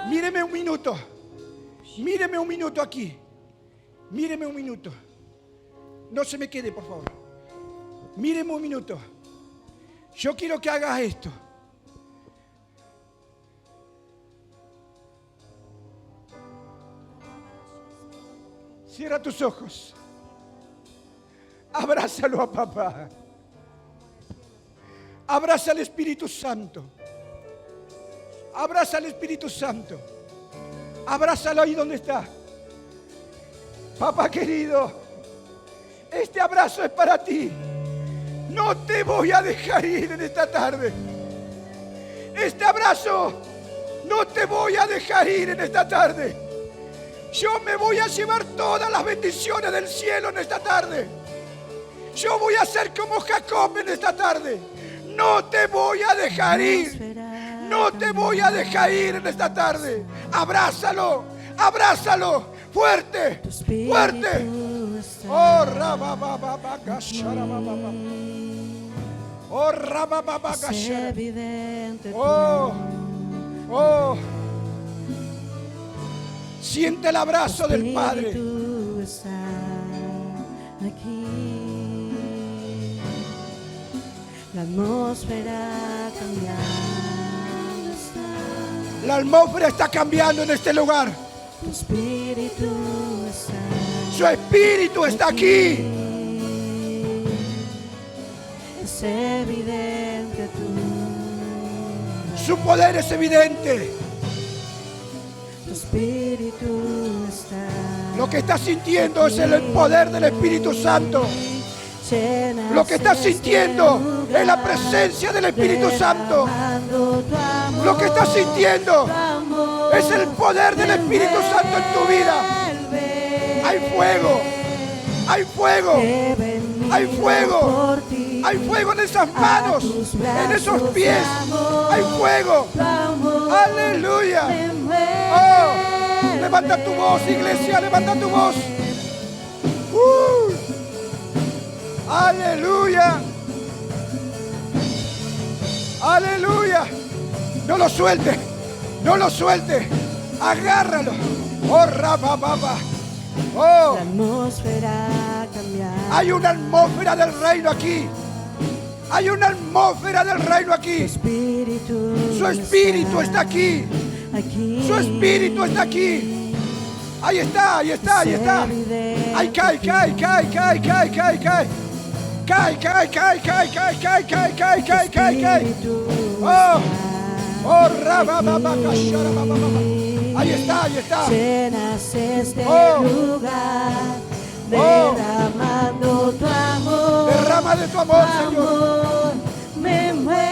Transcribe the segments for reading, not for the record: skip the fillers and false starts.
Míreme un minuto. Míreme un minuto aquí. Míreme un minuto. No se me quede, por favor. Míreme un minuto. Yo quiero que hagas esto. Cierra tus ojos. Abrázalo a papá. Abraza al Espíritu Santo. Abraza al Espíritu Santo. Abrázalo ahí donde está. Papá querido, este abrazo es para ti. No te voy a dejar ir en esta tarde. Este abrazo no te voy a dejar ir en esta tarde. Yo me voy a llevar todas las bendiciones del cielo en esta tarde. Yo voy a ser como Jacob en esta tarde. No te voy a dejar ir. No te voy a dejar ir en esta tarde. Abrázalo, abrázalo, fuerte, fuerte. Oh, rababababacasharabababa. Oh, rabababacasharabababa. Oh, oh. Siente el abrazo del Padre. La atmósfera cambiando está. La atmósfera está cambiando en este lugar. Tu espíritu está. Su espíritu está aquí. Es evidente tú. Su poder es evidente. Tu espíritu está. Lo que estás sintiendo es el poder del Espíritu Santo. Lo que estás sintiendo es la presencia del Espíritu Santo. Lo que estás sintiendo es el poder del Espíritu Santo en tu vida. Hay fuego, hay fuego, hay fuego, hay fuego en esas manos, en esos pies. Hay fuego. Aleluya. Oh, levanta tu voz, iglesia, levanta tu voz. Aleluya. Aleluya. No lo suelte. No lo suelte. Agárralo. Oh, rabababa. Oh. La atmósfera cambia. Hay una atmósfera del reino aquí. Hay una atmósfera del reino aquí. Su espíritu está aquí. Su espíritu está aquí. Ahí está, ahí está, ahí está. Ahí cae, cae, cae, cae, cae, cae, cae. Cae, cae, cae, cae, cae, cae, cae, cae, cae, cae, cae. Oh, oh, rabababacasharabababa. Ahí está, ahí está. Llenas este Oh. lugar, derramando tu amor. Derrama de tu amor, Señor. Amor me envuelve.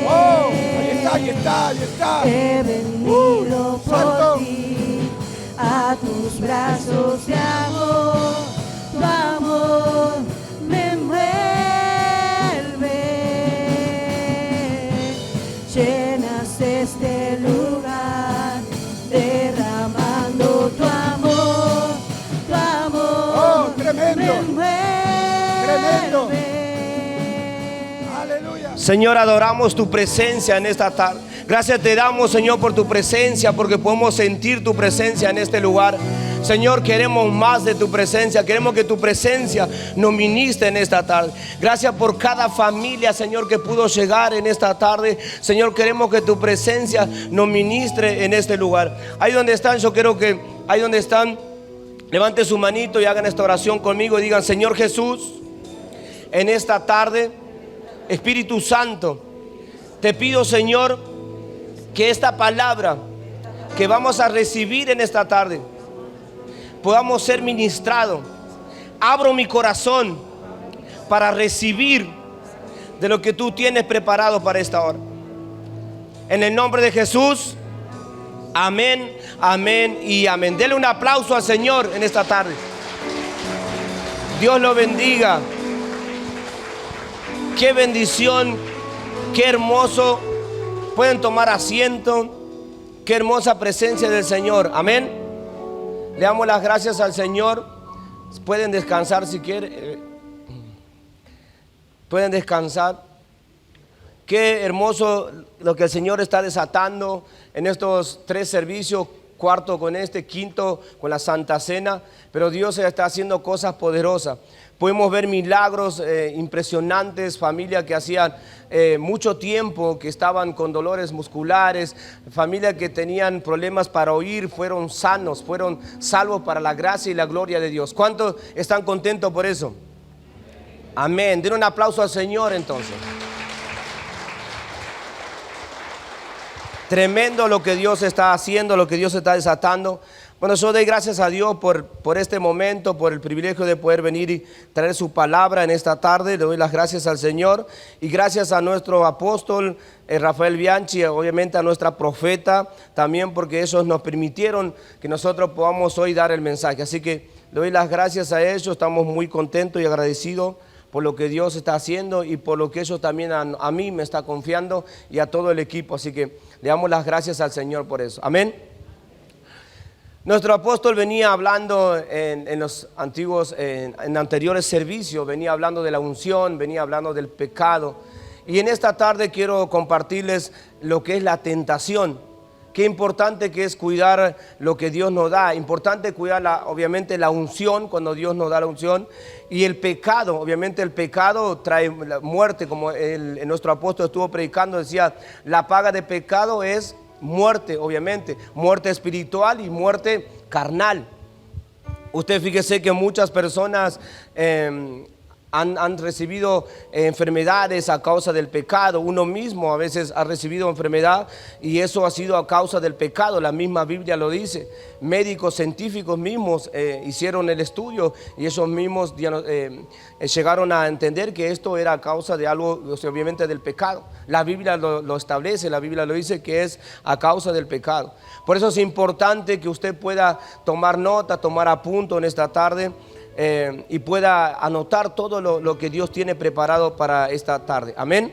Oh, ahí está, ahí está, ahí está. He venido por Santo. ti, a tus brazos de amor. Tu amor me envuelve. Llenas este lugar, derramando tu amor. Tu amor Oh, tremendo. me envuelve. Tremendo. Aleluya. Señor, adoramos tu presencia en esta tarde. Gracias te damos, Señor, por tu presencia, porque podemos sentir tu presencia en este lugar. Señor, queremos más de tu presencia. Queremos que tu presencia nos ministre en esta tarde. Gracias por cada familia, Señor, que pudo llegar en esta tarde. Señor, queremos que tu presencia nos ministre en este lugar. Ahí donde están, yo quiero que ahí donde están, levanten su manito y hagan esta oración conmigo y digan: Señor Jesús, en esta tarde, Espíritu Santo, te pido, Señor, que esta palabra que vamos a recibir en esta tarde podamos ser ministrados. Abro mi corazón para recibir de lo que tú tienes preparado para esta hora. En el nombre de Jesús, amén, amén y amén. Dele un aplauso al Señor en esta tarde. Dios lo bendiga. Qué bendición, qué hermoso. Pueden tomar asiento. Qué hermosa presencia del Señor. Amén. Le damos las gracias al Señor. Pueden descansar si quieren. Pueden descansar. Qué hermoso lo que el Señor está desatando en estos 3 servicios. Cuarto con este, quinto con la Santa Cena. Pero Dios está haciendo cosas poderosas. Podemos ver milagros impresionantes, familias que hacían mucho tiempo que estaban con dolores musculares, familias que tenían problemas para oír, fueron sanos, fueron salvos para la gracia y la gloria de Dios. ¿Cuántos están contentos por eso? Amén. Den un aplauso al Señor entonces. Tremendo lo que Dios está haciendo, lo que Dios está desatando. Bueno, yo doy gracias a Dios por este momento, por el privilegio de poder venir y traer su palabra en esta tarde. Le doy las gracias al Señor y gracias a nuestro apóstol Rafael Bianchi, obviamente a nuestra profeta también, porque ellos nos permitieron que nosotros podamos hoy dar el mensaje. Así que le doy las gracias a ellos, estamos muy contentos y agradecidos por lo que Dios está haciendo y por lo que ellos también a mí me está confiando y a todo el equipo. Así que le damos las gracias al Señor por eso. Amén. Nuestro apóstol venía hablando en los antiguos, en anteriores servicios, venía hablando de la unción, venía hablando del pecado. Y en esta tarde quiero compartirles lo que es la tentación. Qué importante que es cuidar lo que Dios nos da. Importante cuidar obviamente la unción cuando Dios nos da la unción. Y el pecado, obviamente el pecado trae muerte, como nuestro apóstol estuvo predicando, decía, la paga de pecado es muerte, obviamente, muerte espiritual y muerte carnal. Usted fíjese que muchas personas han recibido enfermedades a causa del pecado. Uno mismo a veces ha recibido enfermedad y eso ha sido a causa del pecado. La misma Biblia lo dice. Médicos científicos mismos hicieron el estudio y esos mismos llegaron a entender que esto era a causa de algo, obviamente del pecado. La Biblia lo establece, la Biblia lo dice que es a causa del pecado. Por eso es importante que usted pueda tomar nota, tomar apunto en esta tarde. Y pueda anotar todo lo que Dios tiene preparado para esta tarde. Amén.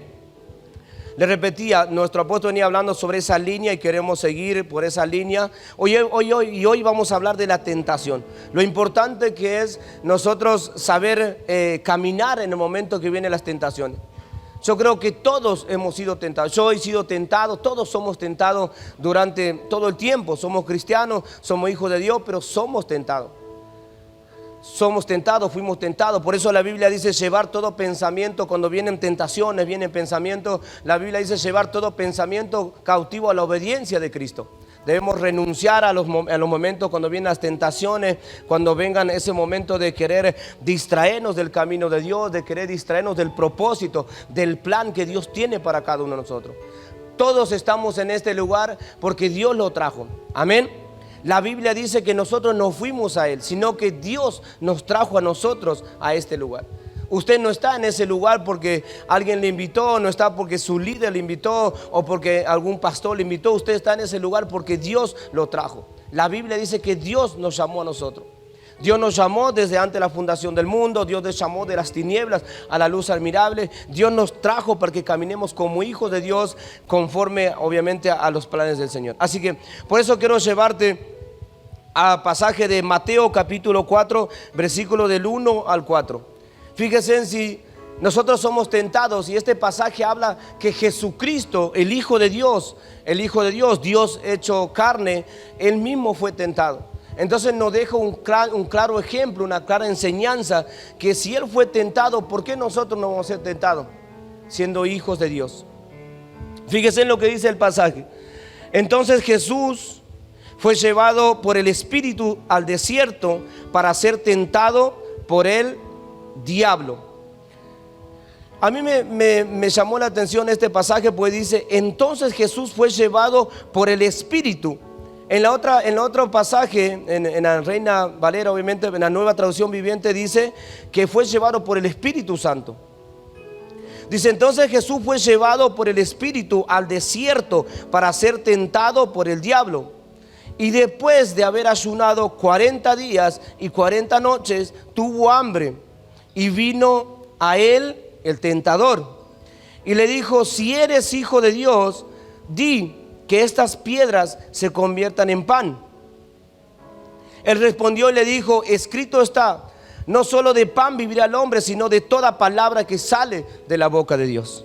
Le repetía, nuestro apóstol venía hablando sobre esa línea y queremos seguir por esa línea. Hoy vamos a hablar de la tentación. Lo importante que es nosotros saber caminar en el momento que vienen las tentaciones. Yo creo que todos hemos sido tentados. Yo he sido tentado, todos somos tentados durante todo el tiempo. Somos cristianos, somos hijos de Dios, pero somos tentados. Somos tentados, fuimos tentados. Por eso la Biblia dice llevar todo pensamiento. Cuando vienen tentaciones, vienen pensamientos, la Biblia dice llevar todo pensamiento cautivo a la obediencia de Cristo. Debemos renunciar a los momentos cuando vienen las tentaciones, cuando vengan ese momento de querer distraernos del camino de Dios, de querer distraernos del propósito, del plan que Dios tiene para cada uno de nosotros. Todos estamos en este lugar porque Dios lo trajo. Amén. La Biblia dice que nosotros no fuimos a Él, sino que Dios nos trajo a nosotros a este lugar. Usted no está en ese lugar porque alguien le invitó, no está porque su líder le invitó o porque algún pastor le invitó. Usted está en ese lugar porque Dios lo trajo. La Biblia dice que Dios nos llamó a nosotros. Dios nos llamó desde antes de la fundación del mundo. Dios nos llamó de las tinieblas a la luz admirable. Dios nos trajo para que caminemos como hijos de Dios conforme obviamente a los planes del Señor. Así que por eso quiero llevarte a pasaje de Mateo capítulo 4 versículo del 1 al 4. Fíjense en si nosotros somos tentados y este pasaje habla que Jesucristo, el Hijo de Dios, Dios hecho carne, Él mismo fue tentado. Entonces nos deja un claro ejemplo, una clara enseñanza que si Él fue tentado, ¿por qué nosotros no vamos a ser tentados? Siendo hijos de Dios. Fíjense en lo que dice el pasaje. Entonces Jesús fue llevado por el Espíritu al desierto para ser tentado por el diablo. A mí me llamó la atención este pasaje, pues dice, entonces Jesús fue llevado por el Espíritu. En el otro pasaje, en la Reina Valera, obviamente, en la Nueva Traducción Viviente, dice que fue llevado por el Espíritu Santo. Dice, entonces Jesús fue llevado por el Espíritu al desierto para ser tentado por el diablo. Y después de haber ayunado 40 días y 40 noches, tuvo hambre. Y vino a él el tentador. Y le dijo, si eres hijo de Dios, di que estas piedras se conviertan en pan. Él respondió y le dijo, escrito está, no solo de pan vivirá el hombre, sino de toda palabra que sale de la boca de Dios.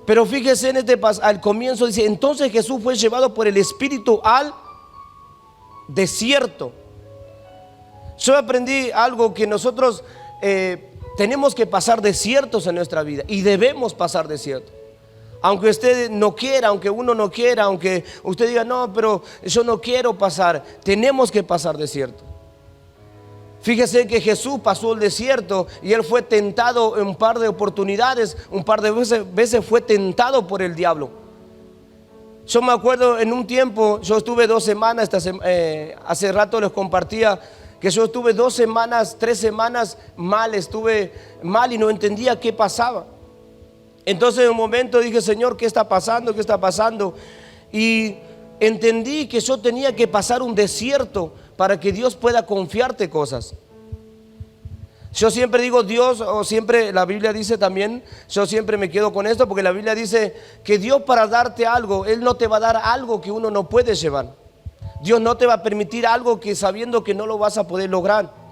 Pero fíjese en al comienzo dice, entonces Jesús fue llevado por el Espíritu al desierto. Yo aprendí algo, que nosotros tenemos que pasar desiertos en nuestra vida y debemos pasar desiertos. Aunque usted no quiera, aunque uno no quiera, aunque usted diga, no, pero yo no quiero pasar, tenemos que pasar desierto. Fíjese que Jesús pasó el desierto y él fue tentado en un par de oportunidades, un par de veces fue tentado por el diablo. Yo me acuerdo en un tiempo, yo estuve 2 semanas, hace rato les compartía que yo estuve 2 semanas, 3 semanas mal, estuve mal y no entendía qué pasaba. Entonces en un momento dije, Señor, ¿qué está pasando? ¿Qué está pasando? Y entendí que yo tenía que pasar un desierto para que Dios pueda confiarte cosas. Yo siempre digo Dios, o siempre la Biblia dice también, yo siempre me quedo con esto, porque la Biblia dice que Dios, para darte algo, Él no te va a dar algo que uno no puede llevar. Dios no te va a permitir algo que sabiendo que no lo vas a poder lograr.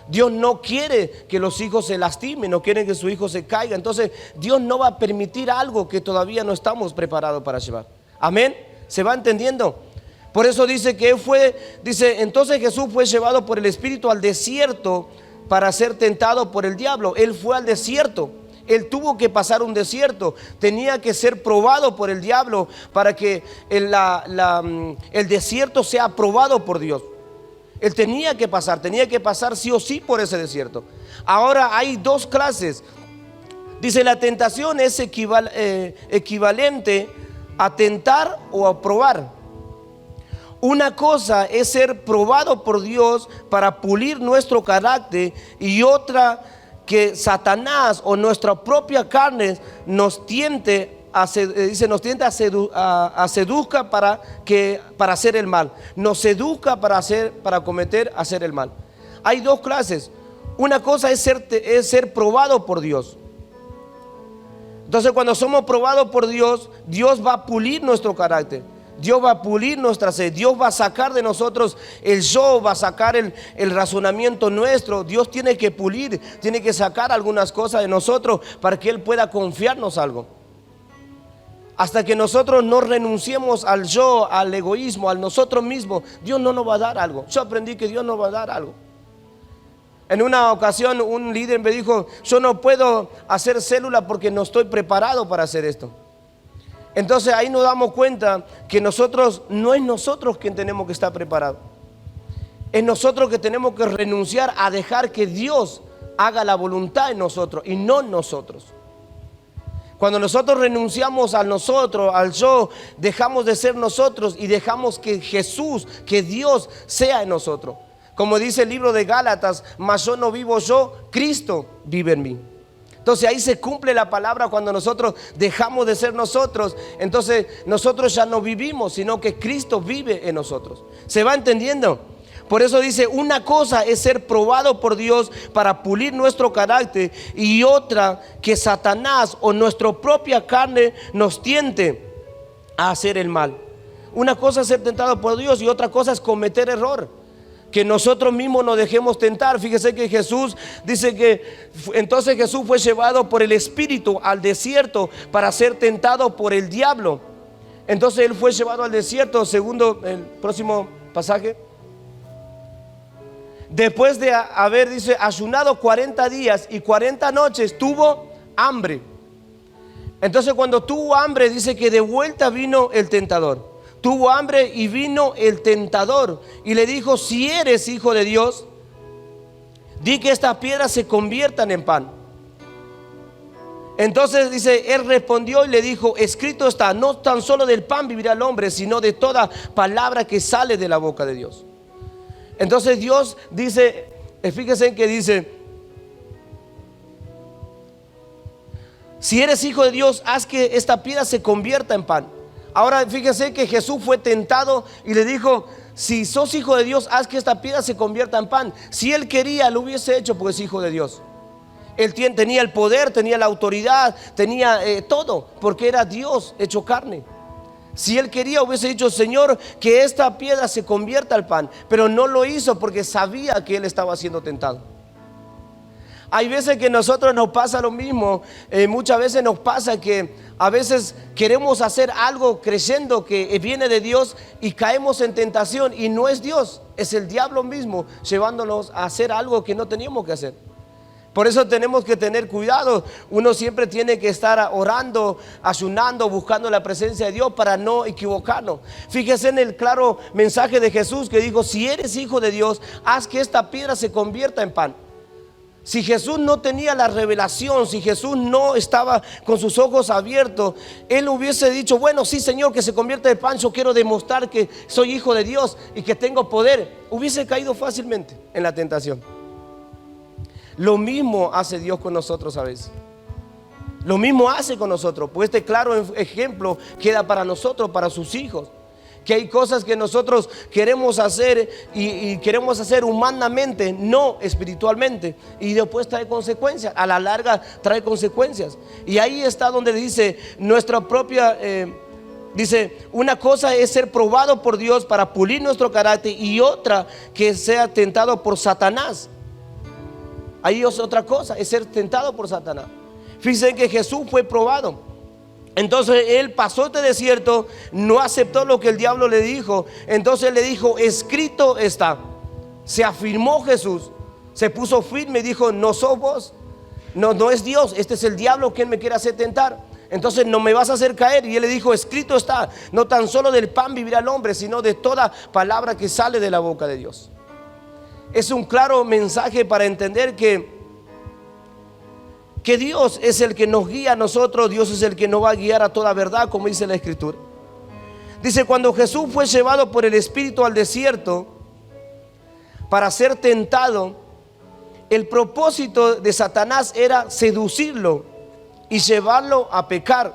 Dios no quiere que los hijos se lastimen, no quiere que su hijo se caiga. Entonces Dios no va a permitir algo que todavía no estamos preparados para llevar. Amén. ¿Se va entendiendo? Por eso dice que entonces Jesús fue llevado por el Espíritu al desierto para ser tentado por el diablo. Él fue al desierto. Él tuvo que pasar un desierto, tenía que ser probado por el diablo para que el desierto sea aprobado por Dios. Él tenía que pasar sí o sí por ese desierto. Ahora hay 2 clases. Dice, la tentación es equivalente a tentar o a probar. Una cosa es ser probado por Dios para pulir nuestro carácter, y otra que Satanás o nuestra propia carne nos tiente a seduzca para hacer el mal. Nos seduzca para hacer el mal. Hay 2 clases. Una cosa es ser probado por Dios. Entonces cuando somos probados por Dios, Dios va a pulir nuestro carácter. Dios va a pulir nuestra sed. Dios va a sacar de nosotros el yo, va a sacar el razonamiento nuestro. Dios tiene que pulir, tiene que sacar algunas cosas de nosotros para que Él pueda confiarnos algo. Hasta que nosotros no renunciemos al yo, al egoísmo, al nosotros mismos, Dios no nos va a dar algo. Yo aprendí que Dios nos va a dar algo. En una ocasión un líder me dijo, yo no puedo hacer célula porque no estoy preparado para hacer esto. Entonces ahí nos damos cuenta que no es nosotros quien tenemos que estar preparados. Es nosotros que tenemos que renunciar a dejar que Dios haga la voluntad en nosotros y no nosotros. Cuando nosotros renunciamos a nosotros, al yo, dejamos de ser nosotros y dejamos que Jesús, que Dios sea en nosotros. Como dice el libro de Gálatas, mas yo no vivo yo, Cristo vive en mí. Entonces ahí se cumple la palabra cuando nosotros dejamos de ser nosotros. Entonces nosotros ya no vivimos, sino que Cristo vive en nosotros. ¿Se va entendiendo? Por eso dice, una cosa es ser probado por Dios para pulir nuestro carácter, y otra que Satanás o nuestra propia carne nos tiente a hacer el mal. Una cosa es ser tentado por Dios y otra cosa es cometer error. Que nosotros mismos nos dejemos tentar. Fíjese que Jesús dice que entonces Jesús fue llevado por el Espíritu al desierto para ser tentado por el diablo. Entonces Él fue llevado al desierto, segundo el próximo pasaje. Después de haber, dice, ayunado 40 días y 40 noches, tuvo hambre. Entonces cuando tuvo hambre, dice que de vuelta vino el tentador. Tuvo hambre y vino el tentador y le dijo, si eres hijo de Dios, di que estas piedras se conviertan en pan. Entonces dice, él respondió y le dijo, escrito está, no tan solo del pan vivirá el hombre, sino de toda palabra que sale de la boca de Dios. Entonces Dios dice, fíjense en que dice, si eres hijo de Dios, haz que esta piedra se convierta en pan. Ahora fíjense que Jesús fue tentado y le dijo, si sos hijo de Dios, haz que esta piedra se convierta en pan. Si él quería, lo hubiese hecho porque es hijo de Dios. Él tenía el poder, tenía la autoridad, tenía todo, porque era Dios hecho carne. Si él quería, hubiese dicho: Señor, que esta piedra se convierta al pan. Pero no lo hizo porque sabía que él estaba siendo tentado. Hay veces que a nosotros nos pasa lo mismo. Muchas veces nos pasa que a veces queremos hacer algo creyendo que viene de Dios y caemos en tentación, y no es Dios, es el diablo mismo llevándonos a hacer algo que no teníamos que hacer. Por eso tenemos que tener cuidado. Uno siempre tiene que estar orando, ayunando, buscando la presencia de Dios para no equivocarnos. Fíjese en el claro mensaje de Jesús que dijo: si eres hijo de Dios, haz que esta piedra se convierta en pan. Si Jesús no tenía la revelación, si Jesús no estaba con sus ojos abiertos, él hubiese dicho: bueno, sí, Señor, que se convierta en pan, yo quiero demostrar que soy hijo de Dios y que tengo poder. Hubiese caído fácilmente en la tentación. Lo mismo hace Dios con nosotros a veces. Lo mismo hace con nosotros. Pues este claro ejemplo queda para nosotros, para sus hijos. Que hay cosas que nosotros queremos hacer y queremos hacer humanamente, no espiritualmente, y después trae consecuencias. A la larga trae consecuencias. Y ahí está donde dice nuestra propia... dice: una cosa es ser probado por Dios para pulir nuestro carácter, y otra que sea tentado por Satanás. Ahí es otra cosa, es ser tentado por Satanás. Fíjense que Jesús fue probado. Entonces él pasó este desierto, no aceptó lo que el diablo le dijo. Entonces le dijo: escrito está. Se afirmó Jesús, se puso firme y dijo: no sos vos, no es Dios, este es el diablo quien me quiere hacer tentar. Entonces no me vas a hacer caer. Y él le dijo: escrito está, no tan solo del pan vivirá el hombre, sino de toda palabra que sale de la boca de Dios. Es un claro mensaje para entender que Dios es el que nos guía a nosotros. Dios es el que nos va a guiar a toda verdad, como dice la Escritura. Dice: cuando Jesús fue llevado por el Espíritu al desierto para ser tentado, el propósito de Satanás era seducirlo y llevarlo a pecar.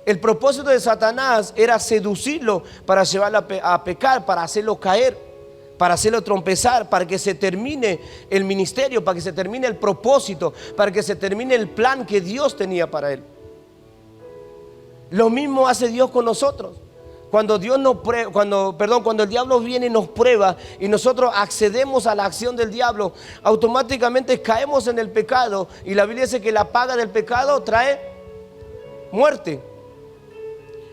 El propósito de Satanás era seducirlo para llevarlo a pecar, para hacerlo caer, para hacerlo trompezar, para que se termine el ministerio, para que se termine el propósito, para que se termine el plan que Dios tenía para él. Lo mismo hace Dios con nosotros. Cuando el diablo viene y nos prueba y nosotros accedemos a la acción del diablo, automáticamente caemos en el pecado. Y la Biblia dice que la paga del pecado trae muerte.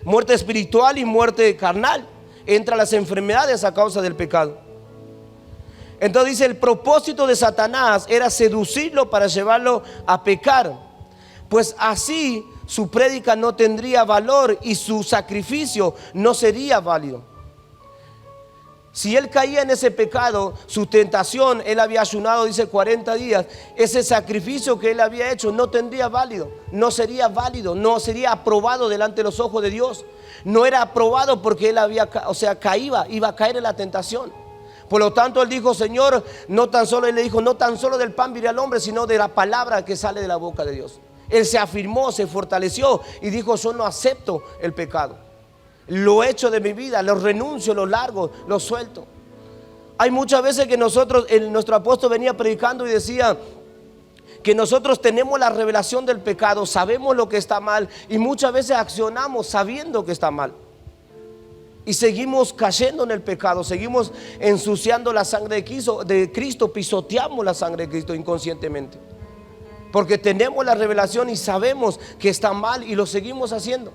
Muerte espiritual y muerte carnal. Entran las enfermedades a causa del pecado. Entonces dice: el propósito de Satanás era seducirlo para llevarlo a pecar, pues así su prédica no tendría valor y su sacrificio no sería válido. Si él caía en ese pecado, su tentación, él había ayunado, dice, 40 días. Ese sacrificio que él había hecho no tendría válido, no sería válido, no sería aprobado delante de los ojos de Dios. No era aprobado porque él iba a caer en la tentación. Por lo tanto él dijo: Señor, no tan solo del pan vivirá el hombre, sino de la palabra que sale de la boca de Dios. Él se afirmó, se fortaleció y dijo: yo no acepto el pecado. Lo echo de mi vida, lo renuncio, lo largo, lo suelto. Hay muchas veces que nuestro apóstol venía predicando y decía que nosotros tenemos la revelación del pecado, sabemos lo que está mal, y muchas veces accionamos sabiendo que está mal. Y seguimos cayendo en el pecado, seguimos ensuciando la sangre de Cristo, pisoteamos la sangre de Cristo inconscientemente. Porque tenemos la revelación y sabemos que está mal y lo seguimos haciendo.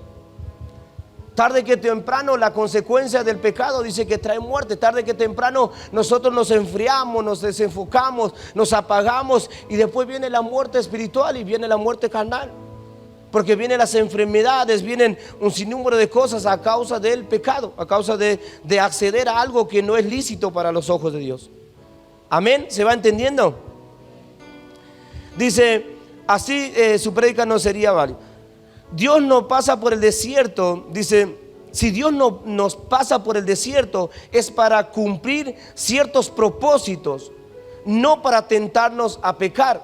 Tarde que temprano la consecuencia del pecado dice que trae muerte. Tarde que temprano nosotros nos enfriamos, nos desenfocamos, nos apagamos, y después viene la muerte espiritual y viene la muerte carnal. Porque vienen las enfermedades, vienen un sinnúmero de cosas a causa del pecado, a causa de acceder a algo que no es lícito para los ojos de Dios. Amén, ¿se va entendiendo? Dice, así su prédica no sería válida. Dios no pasa por el desierto, dice, si Dios no nos pasa por el desierto es para cumplir ciertos propósitos, no para tentarnos a pecar.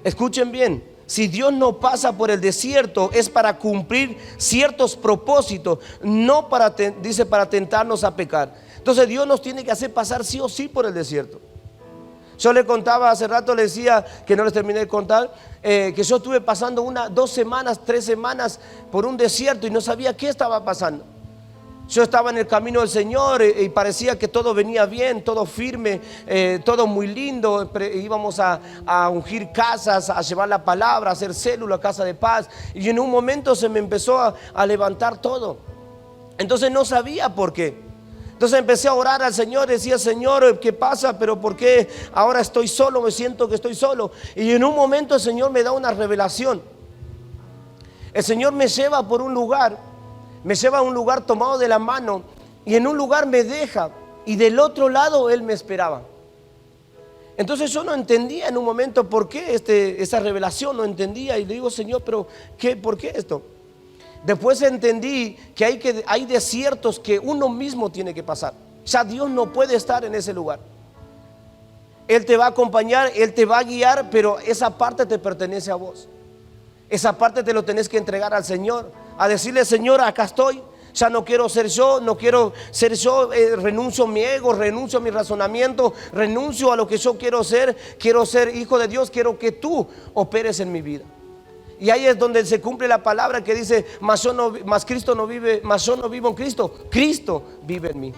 Escuchen bien. Si Dios no pasa por el desierto es para cumplir ciertos propósitos, no para tentarnos a pecar. Entonces Dios nos tiene que hacer pasar sí o sí por el desierto. Yo le contaba hace rato, le decía que no les terminé de contar, que yo estuve pasando 2 semanas, 3 semanas por un desierto y no sabía qué estaba pasando. Yo estaba en el camino del Señor y parecía que todo venía bien, todo firme, todo muy lindo. Íbamos a ungir casas, a llevar la palabra, a hacer célula, casa de paz. Y en un momento se me empezó a levantar todo. Entonces no sabía por qué. Entonces empecé a orar al Señor, decía: Señor, ¿qué pasa? ¿Pero por qué ahora estoy solo? Me siento que estoy solo. Y en un momento el Señor me da una revelación. El Señor me lleva por un lugar. Me lleva a un lugar tomado de la mano y en un lugar me deja y del otro lado Él me esperaba. Entonces yo no entendía en un momento por qué esa revelación, no entendía y le digo: Señor, pero ¿por qué esto? Después entendí que hay desiertos que uno mismo tiene que pasar. Ya Dios no puede estar en ese lugar. Él te va a acompañar, Él te va a guiar, pero esa parte te pertenece a vos. Esa parte te lo tenés que entregar al Señor, a decirle: Señor, acá estoy, ya no quiero ser yo, renuncio a mi ego, renuncio a mi razonamiento, renuncio a lo que yo quiero ser hijo de Dios, quiero que tú operes en mi vida. Y ahí es donde se cumple la palabra que dice: mas Cristo no vive, mas yo no vivo en Cristo, Cristo vive en mí.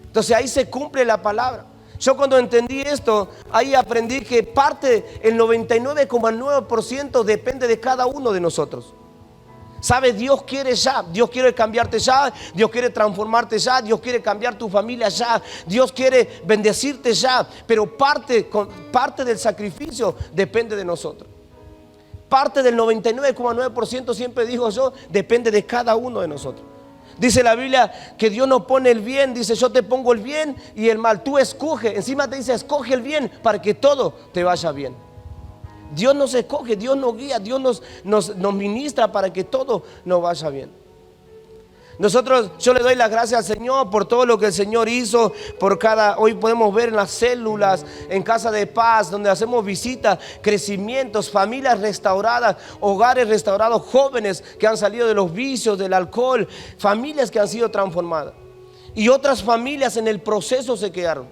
Entonces ahí se cumple la palabra. Yo cuando entendí esto, ahí aprendí que el 99,9% depende de cada uno de nosotros. ¿Sabe? Dios quiere ya, Dios quiere cambiarte ya, Dios quiere transformarte ya, Dios quiere cambiar tu familia ya, Dios quiere bendecirte ya, pero parte del sacrificio depende de nosotros. Parte del 99,9%, siempre digo yo, depende de cada uno de nosotros. Dice la Biblia que Dios no pone el bien, dice: yo te pongo el bien y el mal, tú escoge. Encima te dice: escoge el bien para que todo te vaya bien. Dios nos escoge, Dios nos guía, Dios nos ministra para que todo nos vaya bien. Yo le doy las gracias al Señor por todo lo que el Señor hizo, hoy podemos ver en las células, en Casa de Paz, donde hacemos visitas, crecimientos, familias restauradas, hogares restaurados, jóvenes que han salido de los vicios, del alcohol, familias que han sido transformadas. Y otras familias en el proceso se quedaron.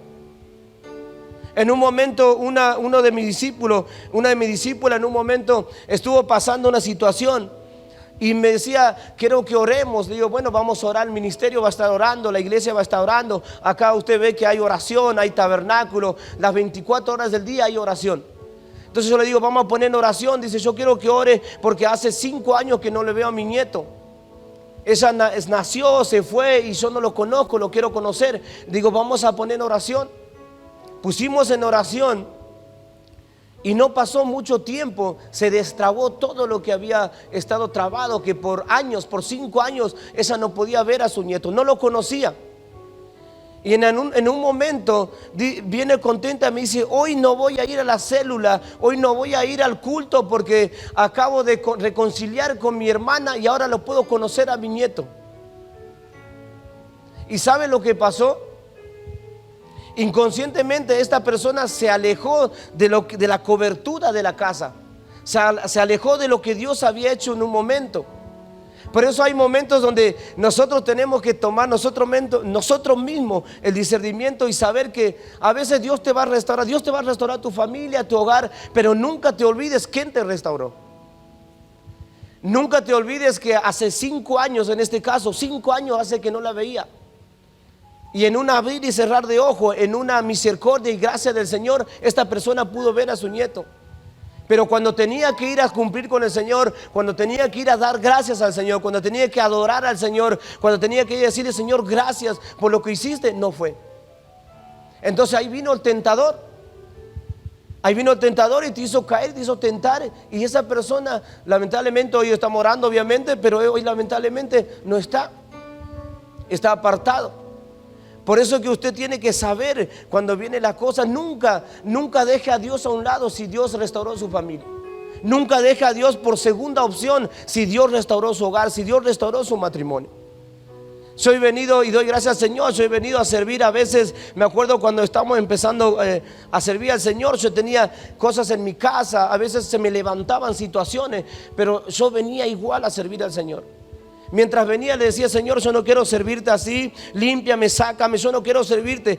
En un momento, una de mis discípulas en un momento estuvo pasando una situación. Y me decía: quiero que oremos. Le digo: bueno, vamos a orar, el ministerio va a estar orando, la iglesia va a estar orando. Acá usted ve que hay oración, hay tabernáculo, las 24 horas del día hay oración. Entonces yo le digo: vamos a poner en oración. Dice: yo quiero que ore porque hace 5 años que no le veo a mi nieto. Ella nació, se fue y yo no lo conozco, lo quiero conocer. Digo: vamos a poner en oración. Pusimos en oración. Y no pasó mucho tiempo, se destrabó todo lo que había estado trabado, que por 5 años, ella no podía ver a su nieto, no lo conocía. Y en un momento viene contenta, me dice: hoy no voy a ir a la célula, hoy no voy a ir al culto porque acabo de reconciliar con mi hermana y ahora lo puedo conocer a mi nieto. ¿Y sabe lo que pasó? Inconscientemente esta persona se alejó de la cobertura de la casa, se alejó de lo que Dios había hecho en un momento. Por eso hay momentos donde nosotros tenemos que tomar nosotros mismos el discernimiento y saber que a veces Dios te va a restaurar tu familia, tu hogar, pero nunca te olvides quién te restauró. Nunca te olvides que hace 5 años, en este caso 5 años hace que no la veía. Y en un abrir y cerrar de ojo, en una misericordia y gracia del Señor, esta persona pudo ver a su nieto. Pero cuando tenía que ir a cumplir con el Señor, cuando tenía que ir a dar gracias al Señor, cuando tenía que adorar al Señor, cuando tenía que ir a decirle: Señor, gracias por lo que hiciste, no fue. Entonces ahí vino el tentador. Ahí vino el tentador y te hizo caer, te hizo tentar. Y esa persona, lamentablemente, hoy estamos orando obviamente, pero hoy lamentablemente no está. Está apartado. Por eso que usted tiene que saber cuando viene la cosa, nunca deje a Dios a un lado si Dios restauró su familia. Nunca deje a Dios por segunda opción si Dios restauró su hogar, si Dios restauró su matrimonio. Yo he venido y doy gracias al Señor, yo he venido a servir a veces. Me acuerdo cuando estábamos empezando a servir al Señor, yo tenía cosas en mi casa, a veces se me levantaban situaciones, pero yo venía igual a servir al Señor. Mientras venía le decía: Señor, yo no quiero servirte así, límpiame, sácame, yo no quiero servirte.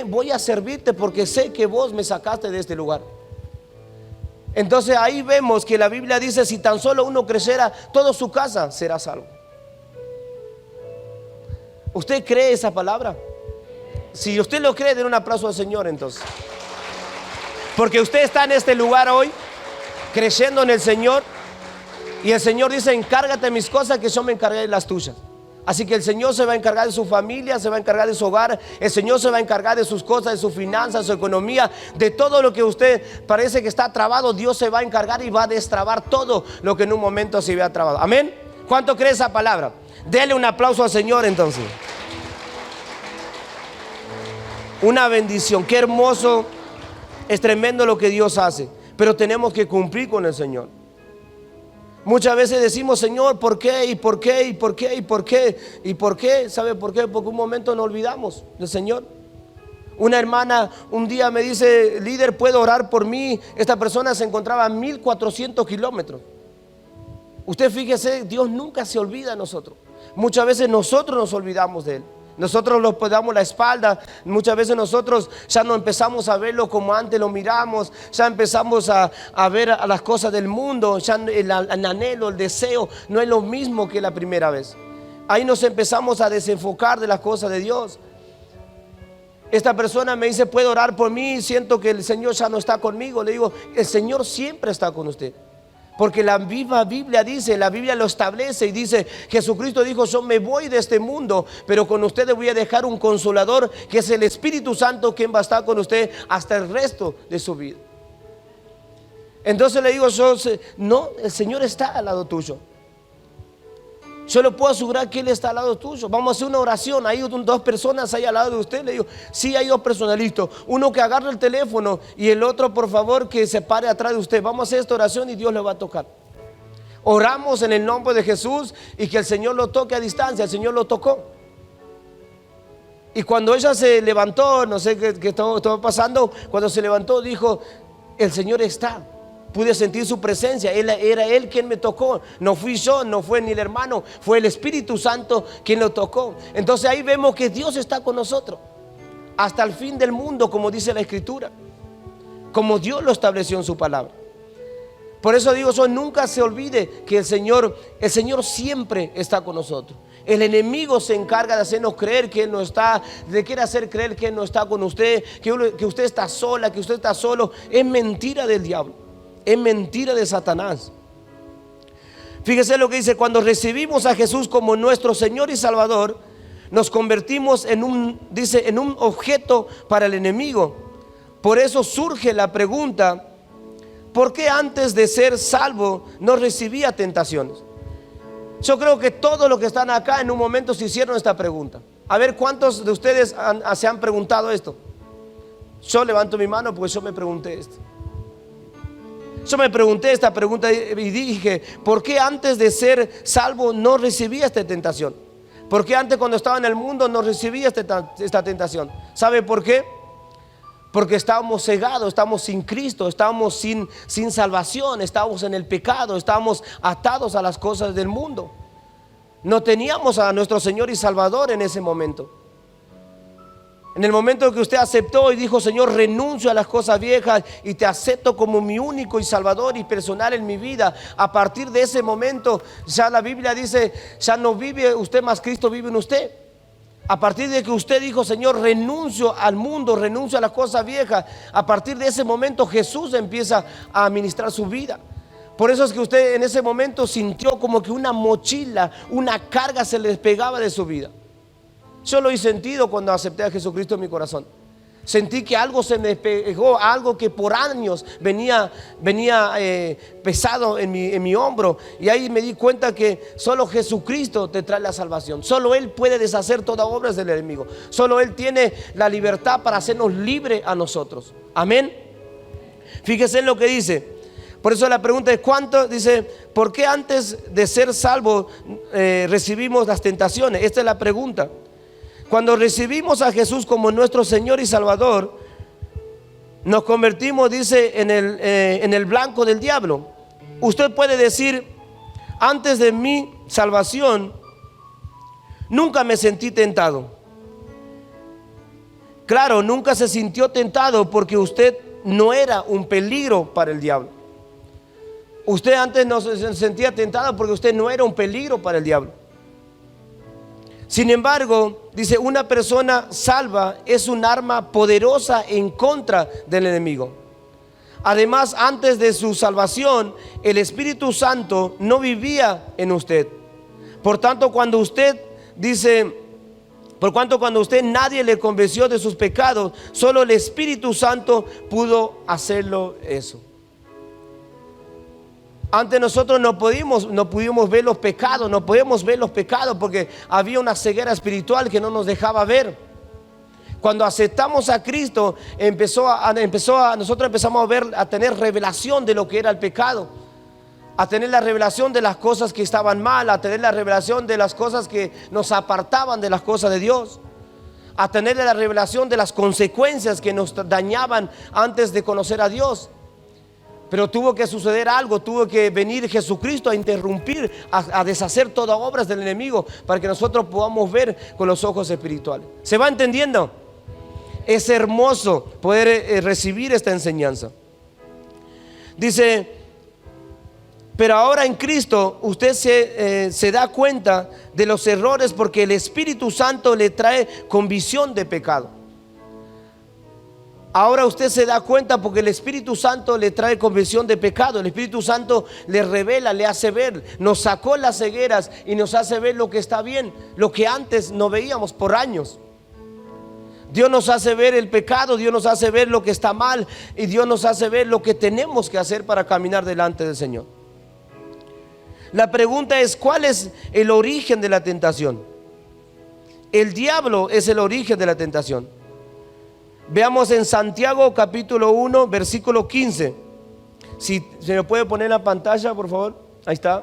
Voy a servirte porque sé que vos me sacaste de este lugar. Entonces ahí vemos que la Biblia dice: si tan solo uno creyera, toda su casa será salvo. ¿Usted cree esa palabra? Si usted lo cree, den un aplauso al Señor entonces. Porque usted está en este lugar hoy, creyendo en el Señor. Y el Señor dice: encárgate de mis cosas, que yo me encargué de las tuyas. Así que el Señor se va a encargar de su familia, se va a encargar de su hogar. El Señor se va a encargar de sus cosas, de sus finanzas, de su economía, de todo lo que usted parece que está trabado. Dios se va a encargar y va a destrabar todo lo que en un momento se había trabado. Amén. ¿Cuánto cree esa palabra? Dele un aplauso al Señor entonces. Una bendición. Qué hermoso, es tremendo lo que Dios hace. Pero tenemos que cumplir con el Señor. Muchas veces decimos: Señor, ¿por qué? ¿Y por qué? ¿Y por qué? ¿Y por qué? ¿Y por qué? ¿Sabe por qué? Porque un momento nos olvidamos del Señor. Una hermana un día me dice: líder, ¿puedo orar por mí? Esta persona se encontraba a 1400 kilómetros. Usted fíjese, Dios nunca se olvida de nosotros. Muchas veces nosotros nos olvidamos de Él. Nosotros le damos la espalda. Muchas veces nosotros ya no empezamos a verlo como antes lo miramos. Ya empezamos a ver a las cosas del mundo. Ya el anhelo, el deseo no es lo mismo que la primera vez. Ahí nos empezamos a desenfocar de las cosas de Dios. Esta persona me dice: ¿puedo orar por mí? Siento que el Señor ya no está conmigo. Le digo: el Señor siempre está con usted. Porque la viva Biblia dice, la Biblia lo establece y dice: Jesucristo dijo: yo me voy de este mundo, pero con ustedes voy a dejar un consolador, que es el Espíritu Santo, quien va a estar con usted hasta el resto de su vida. Entonces le digo yo: no, el Señor está al lado tuyo. Yo le puedo asegurar que Él está al lado tuyo. Vamos a hacer una oración. Hay dos personas ahí al lado de usted. Le digo: sí, hay dos personas, listo. Uno que agarre el teléfono y el otro, por favor, que se pare atrás de usted. Vamos a hacer esta oración y Dios le va a tocar. Oramos en el nombre de Jesús y que el Señor lo toque a distancia. El Señor lo tocó. Y cuando ella se levantó, no sé qué estaba pasando, cuando se levantó dijo: el Señor está. Pude sentir su presencia. Era Él quien me tocó. No fui yo, no fue ni el hermano, fue el Espíritu Santo quien lo tocó. Entonces ahí vemos que Dios está con nosotros hasta el fin del mundo, como dice la Escritura, como Dios lo estableció en su palabra. Por eso digo yo: nunca se olvide que el Señor siempre está con nosotros. El enemigo se encarga de hacernos creer que Él no está, de quiere hacer creer que Él no está con usted, que usted está sola, que usted está solo. Es mentira del diablo. Es mentira de Satanás. Fíjese lo que dice: cuando recibimos a Jesús como nuestro Señor y Salvador, nos convertimos en un objeto para el enemigo. Por eso surge la pregunta: ¿por qué antes de ser salvo no recibía tentaciones? Yo creo que todos los que están acá en un momento se hicieron esta pregunta. A ver, ¿cuántos de ustedes se han preguntado esto? Yo levanto mi mano porque yo me pregunté esto. Yo me pregunté esta pregunta y dije: ¿por qué antes de ser salvo no recibía esta tentación? ¿Por qué antes, cuando estaba en el mundo, no recibía esta tentación? ¿Sabe por qué? Porque estábamos cegados, estábamos sin Cristo, estábamos sin salvación, estábamos en el pecado, estábamos atados a las cosas del mundo. No teníamos a nuestro Señor y Salvador en ese momento. En el momento que usted aceptó y dijo: Señor, renuncio a las cosas viejas y te acepto como mi único y salvador y personal en mi vida, a partir de ese momento ya la Biblia dice: ya no vive usted, más Cristo vive en usted. A partir de que usted dijo: Señor, renuncio al mundo, renuncio a las cosas viejas, a partir de ese momento Jesús empieza a administrar su vida. Por eso es que usted en ese momento sintió como que una mochila, una carga se le despegaba de su vida. Yo lo he sentido cuando acepté a Jesucristo en mi corazón. Sentí que algo se me despegó, algo que por años venía pesado en mi hombro. Y ahí me di cuenta que solo Jesucristo te trae la salvación. Solo Él puede deshacer todas obras del enemigo. Solo Él tiene la libertad para hacernos libres a nosotros. Amén. Fíjese en lo que dice. Por eso la pregunta es: ¿cuánto? Dice: ¿por qué antes de ser salvos recibimos las tentaciones? Esta es la pregunta. Cuando recibimos a Jesús como nuestro Señor y Salvador, nos convertimos, dice, en el blanco del diablo. Usted puede decir: antes de mi salvación Nunca me sentí tentado. Claro, nunca se sintió tentado porque usted no era un peligro para el diablo. Usted antes no se sentía tentado porque usted no era un peligro para el diablo. Sin embargo, dice, una persona salva es un arma poderosa en contra del enemigo. Además, antes de su salvación, el Espíritu Santo no vivía en usted. Por tanto, cuando usted nadie le convenció de sus pecados, solo el Espíritu Santo pudo hacerlo eso. Antes nosotros no pudimos ver los pecados, no podíamos ver los pecados porque había una ceguera espiritual que no nos dejaba ver. Cuando aceptamos a Cristo, nosotros empezamos a tener revelación de lo que era el pecado, a tener la revelación de las cosas que estaban mal, a tener la revelación de las cosas que nos apartaban de las cosas de Dios, a tener la revelación de las consecuencias que nos dañaban antes de conocer a Dios. Pero tuvo que suceder algo, tuvo que venir Jesucristo a interrumpir, a deshacer todas obras del enemigo para que nosotros podamos ver con los ojos espirituales. ¿Se va entendiendo? Es hermoso poder recibir esta enseñanza. Dice, pero ahora en Cristo usted se da cuenta de los errores porque el Espíritu Santo le trae convicción de pecado. Ahora usted se da cuenta porque el Espíritu Santo le trae convicción de pecado. El Espíritu Santo le revela, le hace ver, nos sacó las cegueras y nos hace ver lo que está bien, lo que antes no veíamos por años. Dios nos hace ver el pecado, Dios nos hace ver lo que está mal y Dios nos hace ver lo que tenemos que hacer para caminar delante del Señor. La pregunta es, ¿cuál es el origen de la tentación? El diablo es el origen de la tentación. Veamos en Santiago capítulo 1 versículo 15. Si se me puede poner en la pantalla, por favor. Ahí está.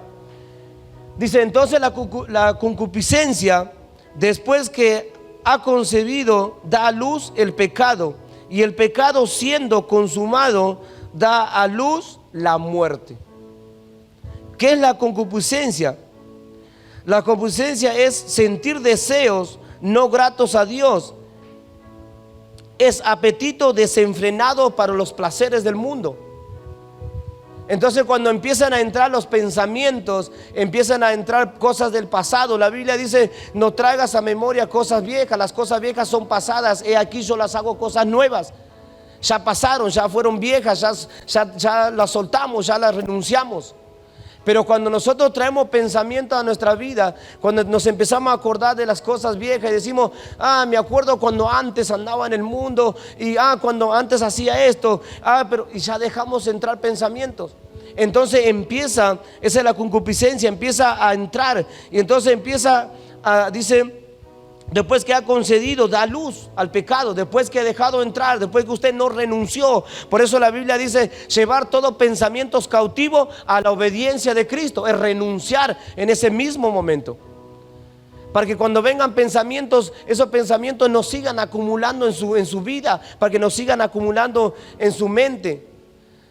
Dice, entonces la concupiscencia, después que ha concebido, da a luz el pecado, y el pecado, siendo consumado, da a luz la muerte. ¿Qué es la concupiscencia? La concupiscencia es sentir deseos no gratos a Dios. Es apetito desenfrenado para los placeres del mundo. Entonces, cuando empiezan a entrar los pensamientos, empiezan a entrar cosas del pasado. La Biblia dice, no traigas a memoria cosas viejas. Las cosas viejas son pasadas, he aquí yo las hago cosas nuevas. Ya pasaron, ya fueron viejas, ya las soltamos, ya las renunciamos. Pero cuando nosotros traemos pensamiento a nuestra vida, cuando nos empezamos a acordar de las cosas viejas y decimos, me acuerdo cuando antes andaba en el mundo y cuando antes hacía esto, y ya dejamos entrar pensamientos. Entonces esa es la concupiscencia, empieza a entrar y entonces dice, después que ha concedido, da luz al pecado, después que ha dejado entrar, después que usted no renunció. Por eso la Biblia dice, llevar todos pensamientos cautivos a la obediencia de Cristo, es renunciar en ese mismo momento. Para que cuando vengan pensamientos, esos pensamientos no sigan acumulando en su vida, para que no sigan acumulando en su mente.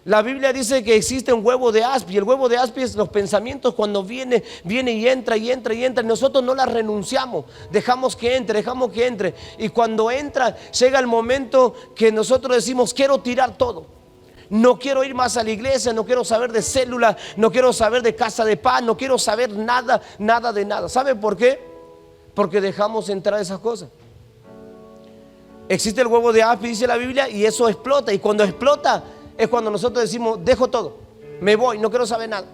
La Biblia dice que existe un huevo de aspi. El huevo de aspi es los pensamientos cuando viene y entra. Nosotros no las renunciamos, dejamos que entre. Y cuando entra, llega el momento que nosotros decimos, quiero tirar todo. No quiero ir más a la iglesia, no quiero saber de célula, no quiero saber de casa de pan, no quiero saber nada de nada. ¿Sabe por qué? Porque dejamos entrar esas cosas. Existe el huevo de aspi, dice la Biblia, y eso explota. Y cuando explota es cuando nosotros decimos, dejo todo, me voy, no quiero saber nada.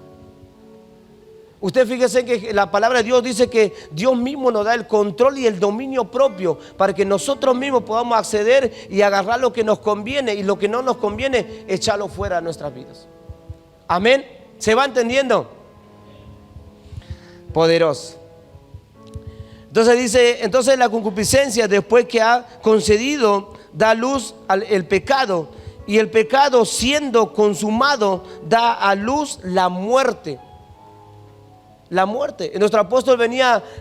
Usted fíjese que la palabra de Dios dice que Dios mismo nos da el control y el dominio propio para que nosotros mismos podamos acceder y agarrar lo que nos conviene, y lo que no nos conviene, echarlo fuera de nuestras vidas. Amén. ¿Se va entendiendo? Poderoso. Entonces dice, entonces la concupiscencia, después que ha concedido, da luz al pecado, y el pecado, siendo consumado, da a luz la muerte. La muerte. Nuestro apóstol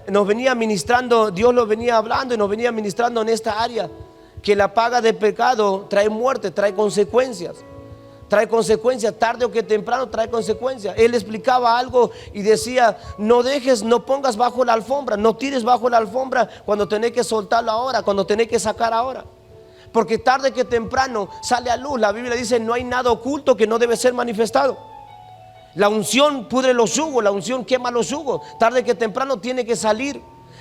nos venía ministrando, Dios lo venía hablando y nos venía ministrando en esta área, que la paga del pecado trae muerte, trae consecuencias. trae consecuencias, tarde o que temprano trae consecuencias. Él explicaba algo y decía: no pongas bajo la alfombra, no tires bajo la alfombra cuando tenés que soltarlo ahora, cuando tenés que sacar ahora, porque tarde que temprano sale a luz. La Biblia dice: no hay nada oculto que no debe ser manifestado. La unción pudre los yugos, la unción quema los yugos, tarde que temprano tiene que salir,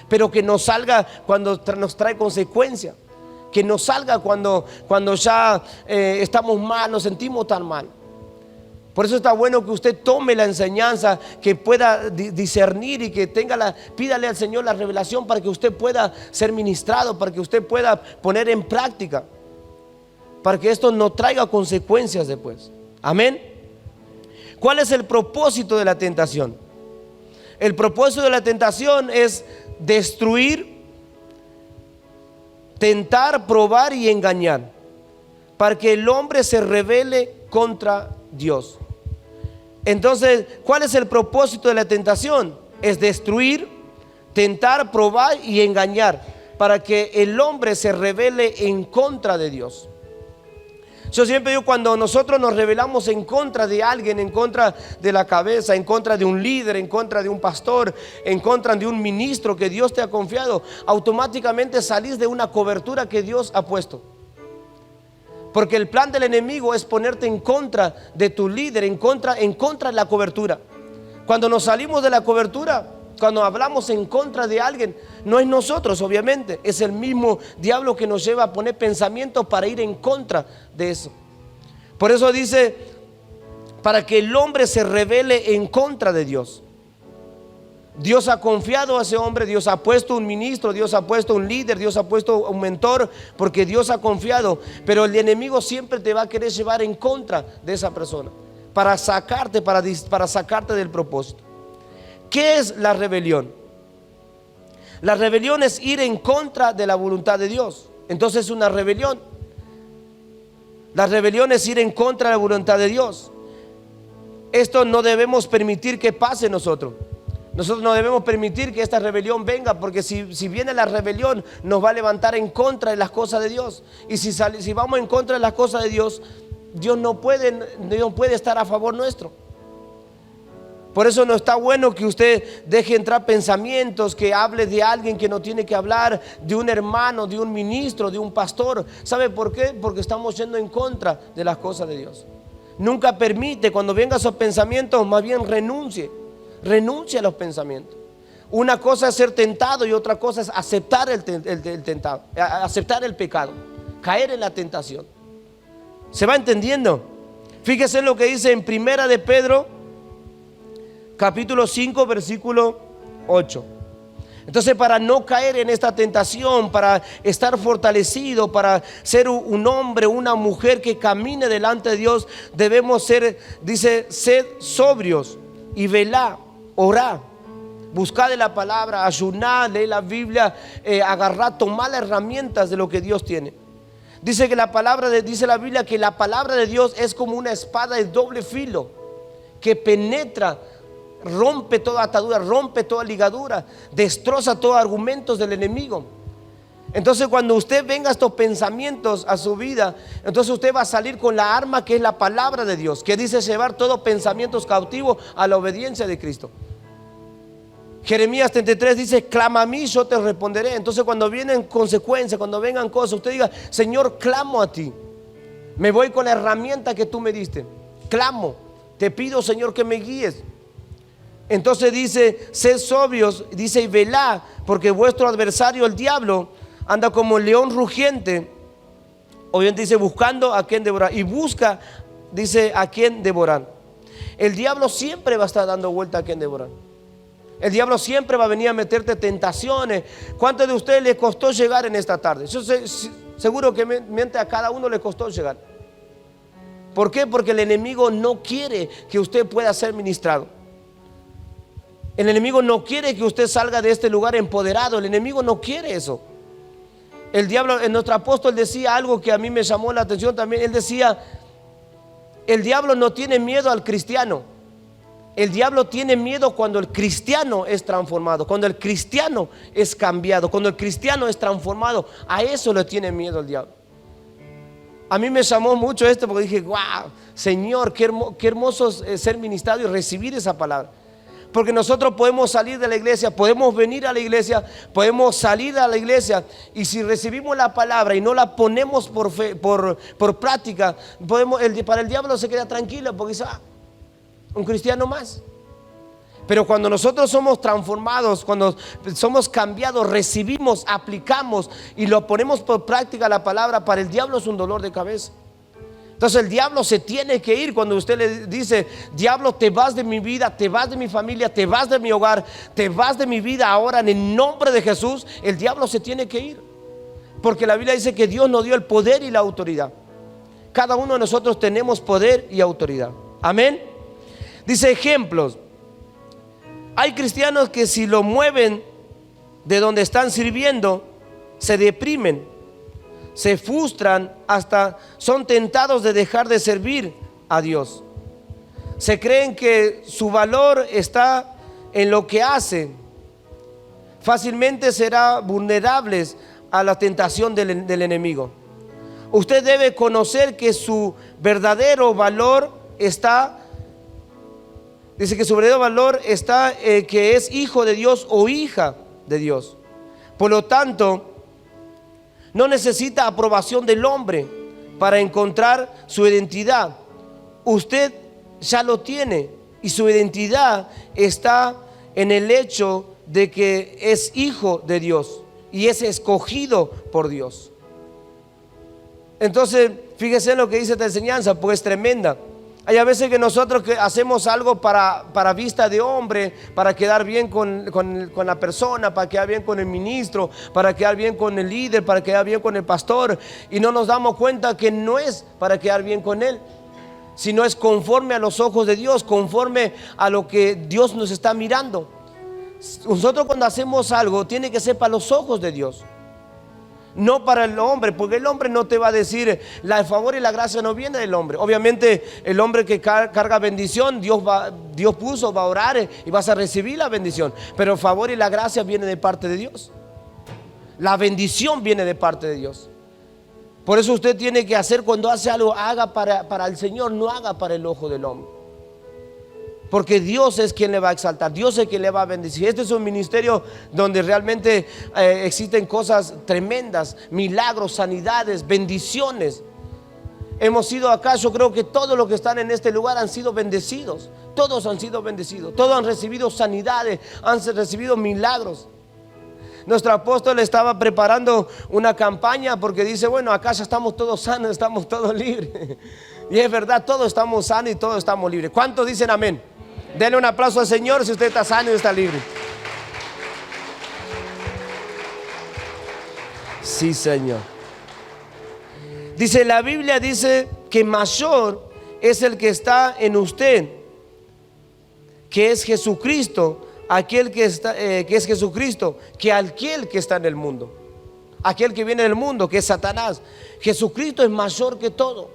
pero que no salga cuando nos trae consecuencias. Que no salga cuando ya estamos mal, nos sentimos tan mal. Por eso está bueno que usted tome la enseñanza, que pueda discernir y que pídale al Señor la revelación para que usted pueda ser ministrado, para que usted pueda poner en práctica, para que esto no traiga consecuencias después. Amén. ¿Cuál es el propósito de la tentación? El propósito de la tentación es destruir, tentar, probar y engañar, para que el hombre se rebele contra Dios. Entonces, ¿cuál es el propósito de la tentación? Es destruir, tentar, probar y engañar, para que el hombre se rebele en contra de Dios. Yo siempre digo, cuando nosotros nos rebelamos en contra de alguien, en contra de la cabeza, en contra de un líder, en contra de un pastor, en contra de un ministro que Dios te ha confiado, automáticamente salís de una cobertura que Dios ha puesto. Porque el plan del enemigo es ponerte en contra de tu líder, en contra de la cobertura. Cuando nos salimos de la cobertura, cuando hablamos en contra de alguien, no es nosotros, obviamente, es el mismo diablo que nos lleva a poner pensamientos para ir en contra de eso. Por eso dice: para que el hombre se rebele en contra de Dios. Dios ha confiado a ese hombre, Dios ha puesto un ministro, Dios ha puesto un líder, Dios ha puesto un mentor, porque Dios ha confiado. Pero el enemigo siempre te va a querer llevar en contra de esa persona, para sacarte del propósito. ¿Qué es la rebelión? La rebelión es ir en contra de la voluntad de Dios. Entonces es una rebelión. La rebelión es ir en contra de la voluntad de Dios. Esto no debemos permitir que pase en nosotros. Nosotros no debemos permitir que esta rebelión venga, porque si viene la rebelión, nos va a levantar en contra de las cosas de Dios. Y si vamos en contra de las cosas de Dios, Dios no puede estar a favor nuestro. Por eso no está bueno que usted deje entrar pensamientos, que hable de alguien que no tiene que hablar, de un hermano, de un ministro, de un pastor. ¿Sabe por qué? Porque estamos yendo en contra de las cosas de Dios. Nunca permite, cuando vengan esos pensamientos, más bien renuncie a los pensamientos. Una cosa es ser tentado y otra cosa es aceptar el tentado, aceptar el pecado, caer en la tentación. ¿Se va entendiendo? Fíjese lo que dice en Primera de Pedro, capítulo 5, versículo 8. Entonces, para no caer en esta tentación, para estar fortalecido, para ser un hombre, una mujer que camine delante de Dios, debemos ser, dice: sed sobrios y velá, orá, buscad de la palabra, ayuná, leed la Biblia, agarrad, tomad las herramientas de lo que Dios tiene. Dice que dice la Biblia que la palabra de Dios es como una espada de doble filo, que penetra, rompe toda atadura, rompe toda ligadura, destroza todos argumentos del enemigo. Entonces, cuando usted venga estos pensamientos a su vida, entonces usted va a salir con la arma que es la palabra de Dios, que dice llevar todos pensamientos cautivos a la obediencia de Cristo. Jeremías 33 dice: clama a mí, yo te responderé. Entonces, cuando vienen consecuencias, cuando vengan cosas, usted diga: Señor, clamo a ti, me voy con la herramienta que tú me diste, clamo, te pido, Señor, que me guíes. Entonces dice: sed sobrios, dice, y velá, porque vuestro adversario, el diablo, anda como león rugiente. Obviamente dice: buscando a quien devorar. Y busca, dice, a quien devorar. El diablo siempre va a estar dando vuelta a quien devorar. El diablo siempre va a venir a meterte tentaciones. ¿Cuántos de ustedes les costó llegar en esta tarde? Yo seguro que a cada uno le costó llegar. ¿Por qué? Porque el enemigo no quiere que usted pueda ser ministrado. El enemigo no quiere que usted salga de este lugar empoderado. El enemigo no quiere eso. El diablo, nuestro apóstol decía algo que a mí me llamó la atención también. Él decía: el diablo no tiene miedo al cristiano. El diablo tiene miedo cuando el cristiano es transformado, cuando el cristiano es cambiado, cuando el cristiano es transformado. A eso le tiene miedo el diablo. A mí me llamó mucho esto porque dije, wow, Señor, qué hermoso es ser ministrado y recibir esa palabra. Porque nosotros podemos salir de la iglesia, podemos venir a la iglesia, podemos salir a la iglesia, y si recibimos la palabra y no la ponemos por fe, por práctica, para el diablo se queda tranquilo porque dice, un cristiano más. Pero cuando nosotros somos transformados, cuando somos cambiados, recibimos, aplicamos y lo ponemos por práctica la palabra, para el diablo es un dolor de cabeza. Entonces el diablo se tiene que ir. Cuando usted le dice, diablo, te vas de mi vida, te vas de mi familia, te vas de mi hogar, te vas de mi vida ahora en el nombre de Jesús, el diablo se tiene que ir. Porque la Biblia dice que Dios nos dio el poder y la autoridad. Cada uno de nosotros tenemos poder y autoridad. Amén. Dice ejemplos. Hay cristianos que si lo mueven de donde están sirviendo, se deprimen, se frustran, hasta son tentados de dejar de servir a Dios. Se creen que su valor está en lo que hacen. Fácilmente serán vulnerables a la tentación del enemigo. Usted debe conocer que su verdadero valor está, dice que su verdadero valor está que es hijo de Dios o hija de Dios. Por lo tanto, no necesita aprobación del hombre para encontrar su identidad. Usted ya lo tiene, y su identidad está en el hecho de que es hijo de Dios y es escogido por Dios. Entonces, fíjese en lo que dice esta enseñanza, porque es tremenda. Hay a veces que nosotros que hacemos algo para vista de hombre, para quedar bien con la persona, para quedar bien con el ministro, para quedar bien con el líder, para quedar bien con el pastor, y no nos damos cuenta que no es para quedar bien con él, sino es conforme a los ojos de Dios, conforme a lo que Dios nos está mirando. Nosotros cuando hacemos algo tiene que ser para los ojos de Dios, no para el hombre, porque el hombre no te va a decir, el favor y la gracia no viene del hombre. Obviamente el hombre que carga bendición, Dios va a orar y vas a recibir la bendición, pero el favor y la gracia viene de parte de Dios. La bendición viene de parte de Dios. Por eso usted tiene que hacer, cuando hace algo, haga para el Señor, no haga para el ojo del hombre. Porque Dios es quien le va a exaltar, Dios es quien le va a bendecir. Este es un ministerio donde realmente existen cosas tremendas, milagros, sanidades, bendiciones. Hemos sido acá, yo creo que todos los que están en este lugar han sido bendecidos. Todos han sido bendecidos, todos han recibido sanidades, han recibido milagros. Nuestro apóstol estaba preparando una campaña porque dice, bueno, acá ya estamos todos sanos, estamos todos libres. Y es verdad, todos estamos sanos y todos estamos libres. ¿Cuántos dicen amén? Denle un aplauso al Señor si usted está sano y está libre. Sí, Señor. Dice, la Biblia dice que mayor es el que está en usted, que es Jesucristo, aquel que es Jesucristo, que aquel que está en el mundo. Aquel que viene del mundo, que es Satanás. Jesucristo es mayor que todo.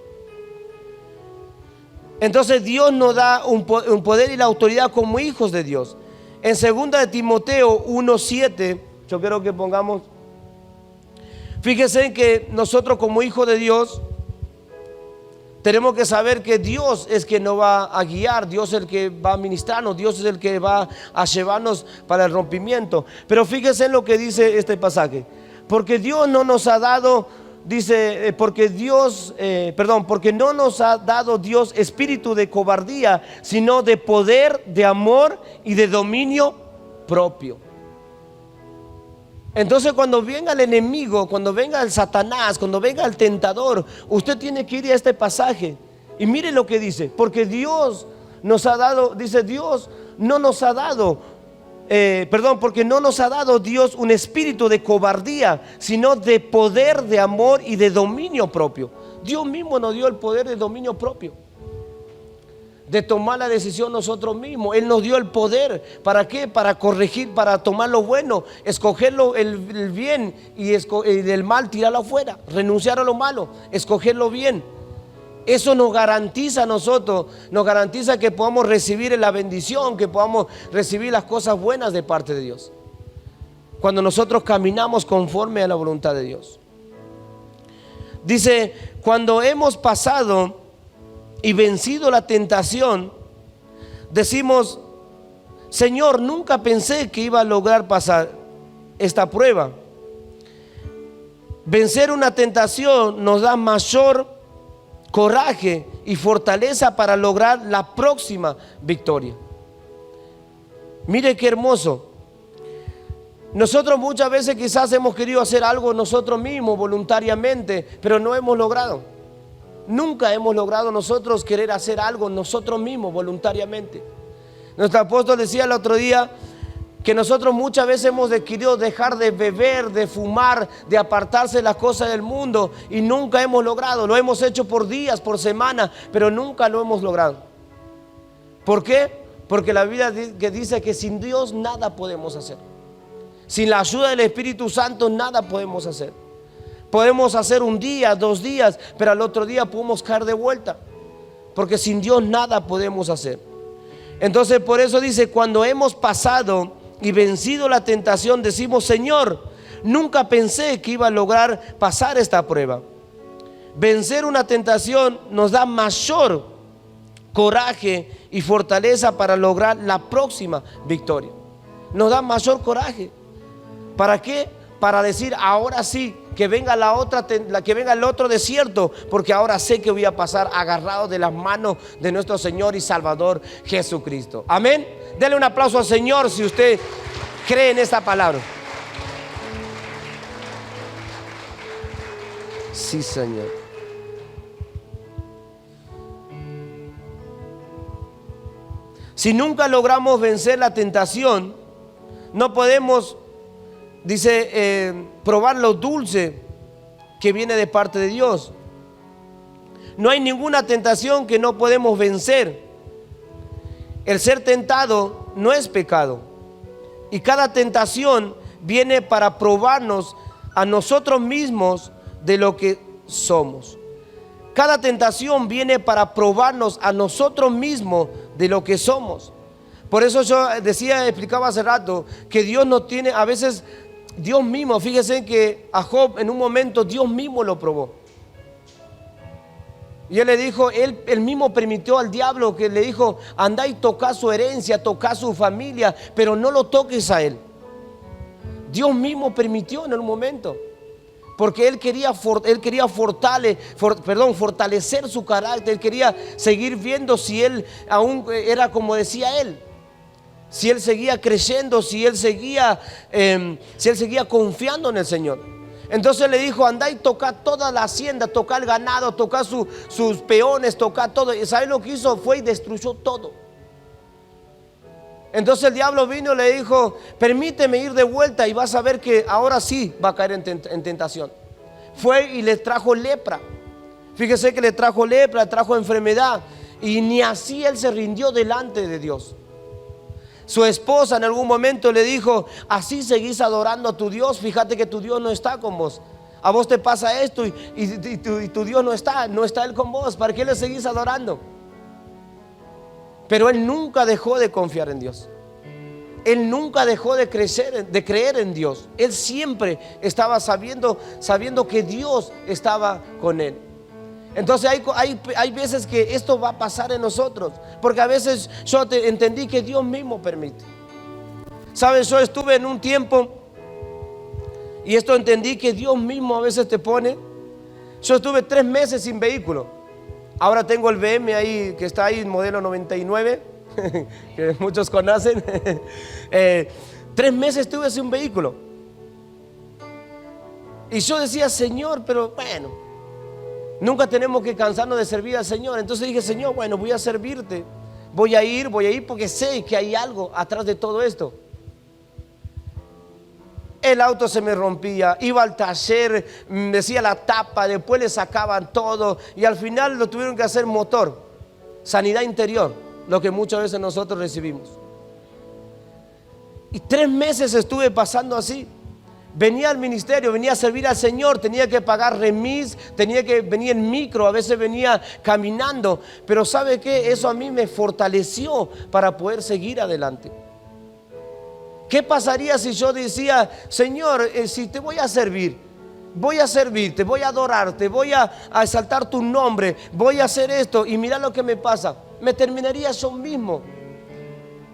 Entonces Dios nos da un poder y la autoridad como hijos de Dios. En 2 de Timoteo 1:7, yo quiero que pongamos, fíjense que nosotros como hijos de Dios tenemos que saber que Dios es quien nos va a guiar, Dios es el que va a ministrarnos, Dios es el que va a llevarnos para el rompimiento. Pero fíjense en lo que dice este pasaje, porque Dios no nos ha dado, dice, porque no nos ha dado Dios espíritu de cobardía, sino de poder, de amor y de dominio propio. Entonces cuando venga el enemigo, cuando venga el Satanás, cuando venga el tentador, usted tiene que ir a este pasaje y mire lo que dice, porque Dios nos ha dado, dice, Dios no nos ha dado, porque no nos ha dado Dios un espíritu de cobardía, sino de poder, de amor y de dominio propio. Dios mismo nos dio el poder de dominio propio, de tomar la decisión nosotros mismos. Él nos dio el poder, ¿para qué? Para corregir, para tomar lo bueno, escogerlo el bien y del mal tirarlo afuera, renunciar a lo malo, escogerlo bien. Eso nos garantiza a nosotros, nos garantiza que podamos recibir la bendición, que podamos recibir las cosas buenas de parte de Dios, cuando nosotros caminamos conforme a la voluntad de Dios. Dice, cuando hemos pasado y vencido la tentación, decimos, Señor, nunca pensé que iba a lograr pasar esta prueba. Vencer una tentación nos da mayor coraje y fortaleza para lograr la próxima victoria. Mire qué hermoso. Nosotros muchas veces quizás hemos querido hacer algo nosotros mismos voluntariamente, pero no hemos logrado. Nunca hemos logrado nosotros querer hacer algo nosotros mismos voluntariamente. Nuestro apóstol decía el otro día que nosotros muchas veces hemos querido dejar de beber, de fumar, de apartarse de las cosas del mundo y nunca hemos logrado. Lo hemos hecho por días, por semanas, pero nunca lo hemos logrado. ¿Por qué? Porque la Biblia dice que sin Dios nada podemos hacer. Sin la ayuda del Espíritu Santo nada podemos hacer. Podemos hacer un día, 2 días, pero al otro día podemos caer de vuelta. Porque sin Dios nada podemos hacer. Entonces por eso dice, cuando hemos pasado y vencido la tentación, decimos, Señor, nunca pensé que iba a lograr pasar esta prueba. Vencer una tentación nos da mayor coraje y fortaleza para lograr la próxima victoria. Nos da mayor coraje. ¿Para qué? Para decir, ahora sí, que venga que venga el otro desierto, porque ahora sé que voy a pasar agarrado de las manos de nuestro Señor y Salvador Jesucristo. Amén. Dele un aplauso al Señor si usted cree en esta palabra. Sí, Señor. Si nunca logramos vencer la tentación, no podemos, dice, probar lo dulce que viene de parte de Dios. No hay ninguna tentación que no podemos vencer. El ser tentado no es pecado. Y cada tentación viene para probarnos a nosotros mismos de lo que somos. Cada tentación viene para probarnos a nosotros mismos de lo que somos. Por eso yo explicaba hace rato que Dios no tiene, a veces Dios mismo, fíjense que a Job en un momento Dios mismo lo probó. Y él le dijo, él mismo permitió al diablo que le dijo, anda y toca su herencia, toca su familia, pero no lo toques a él. Dios mismo permitió en un momento, porque él quería fortalecer su carácter, él quería seguir viendo si él aún era como decía él. Si él seguía creyendo, si él seguía confiando en el Señor. Entonces le dijo, andá y toca toda la hacienda, toca el ganado, toca sus peones, toca todo. ¿Y sabes lo que hizo? Fue y destruyó todo. Entonces el diablo vino y le dijo, permíteme ir de vuelta y vas a ver que ahora sí va a caer en tentación. Fue y le trajo lepra. Fíjese que le trajo lepra, trajo enfermedad. Y ni así él se rindió delante de Dios. Su esposa en algún momento le dijo, así seguís adorando a tu Dios, fíjate que tu Dios no está con vos. A vos te pasa esto y tu Dios no está Él con vos. ¿Para qué le seguís adorando? Pero él nunca dejó de confiar en Dios. Él nunca dejó de creer en Dios. Él siempre estaba sabiendo que Dios estaba con él. Entonces hay veces que esto va a pasar en nosotros, porque a veces yo entendí que Dios mismo permite. Saben, yo estuve en un tiempo y esto entendí que Dios mismo a veces te pone. Yo estuve 3 meses sin vehículo. Ahora tengo el BM ahí, que está ahí, modelo 99, que muchos conocen. 3 meses estuve sin vehículo. Y yo decía, Señor, pero bueno, nunca tenemos que cansarnos de servir al Señor. Entonces dije, Señor, bueno, voy a servirte. Voy a ir porque sé que hay algo atrás de todo esto. El auto se me rompía, iba al taller, me decía la tapa, después le sacaban todo y al final lo tuvieron que hacer motor, sanidad interior, lo que muchas veces nosotros recibimos. Y 3 meses estuve pasando así. Venía al ministerio, venía a servir al Señor, tenía que pagar remis, tenía que venir en micro, a veces venía caminando, pero ¿sabe qué? Eso a mí me fortaleció para poder seguir adelante. ¿Qué pasaría si yo decía, Señor, si te voy a servir, voy a servirte, voy a adorarte, voy a exaltar tu nombre, voy a hacer esto, y mira lo que me pasa, me terminaría yo mismo.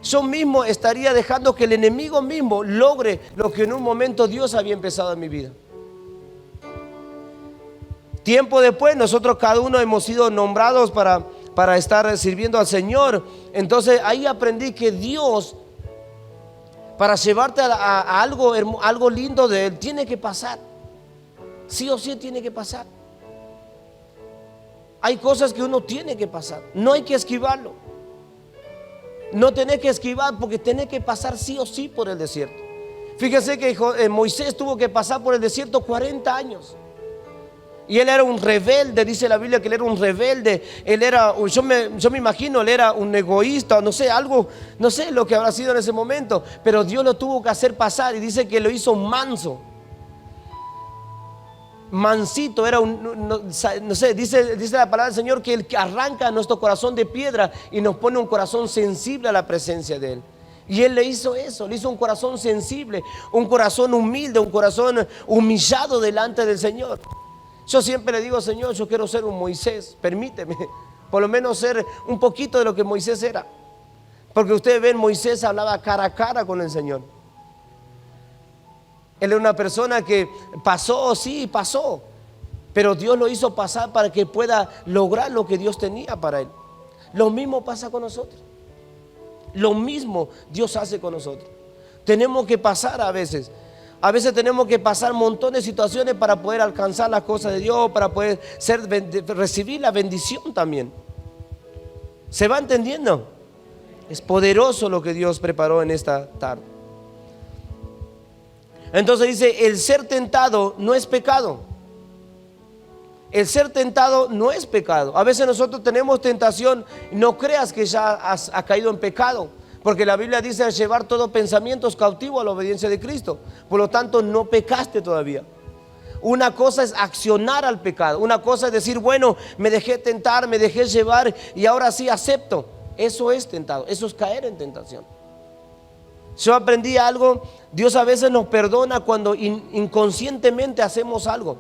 Yo mismo estaría dejando que el enemigo mismo logre lo que en un momento Dios había empezado en mi vida. Tiempo después, nosotros cada uno hemos sido nombrados para estar sirviendo al Señor. Entonces ahí aprendí que Dios, para llevarte a algo lindo de Él, tiene que pasar. Sí o sí tiene que pasar. Hay cosas que uno tiene que pasar. No hay que esquivarlo. No tenés que esquivar, porque tenés que pasar sí o sí por el desierto. Fíjese que Moisés tuvo que pasar por el desierto 40 años. Y él era un rebelde, dice la Biblia que él era un rebelde. Él era, yo me imagino, él era un egoísta, no sé, algo, no sé lo que habrá sido en ese momento. Pero Dios lo tuvo que hacer pasar, y dice que lo hizo manso. Mansito, era no sé, dice la palabra del Señor que Él arranca nuestro corazón de piedra y nos pone un corazón sensible a la presencia de Él. Y Él le hizo eso, le hizo un corazón sensible, un corazón humilde, un corazón humillado delante del Señor. Yo siempre le digo, Señor, yo quiero ser un Moisés, permíteme, por lo menos ser un poquito de lo que Moisés era. Porque ustedes ven, Moisés hablaba cara a cara con el Señor. Él era una persona que pasó, sí, pasó, pero Dios lo hizo pasar para que pueda lograr lo que Dios tenía para él. Lo mismo pasa con nosotros. Lo mismo Dios hace con nosotros. Tenemos que pasar a veces. A veces tenemos que pasar montones de situaciones para poder alcanzar las cosas de Dios, para poder recibir la bendición también. ¿Se va entendiendo? Es poderoso lo que Dios preparó en esta tarde. Entonces dice, el ser tentado no es pecado. El ser tentado no es pecado. A veces nosotros tenemos tentación, no creas que ya has caído en pecado, porque la Biblia dice llevar todo pensamientos cautivos a la obediencia de Cristo. Por lo tanto, no pecaste todavía. Una cosa es accionar al pecado, una cosa es decir, bueno, me dejé tentar, me dejé llevar y ahora sí acepto. Eso es tentado, eso es caer en tentación. Yo aprendí algo, Dios a veces nos perdona cuando inconscientemente hacemos algo.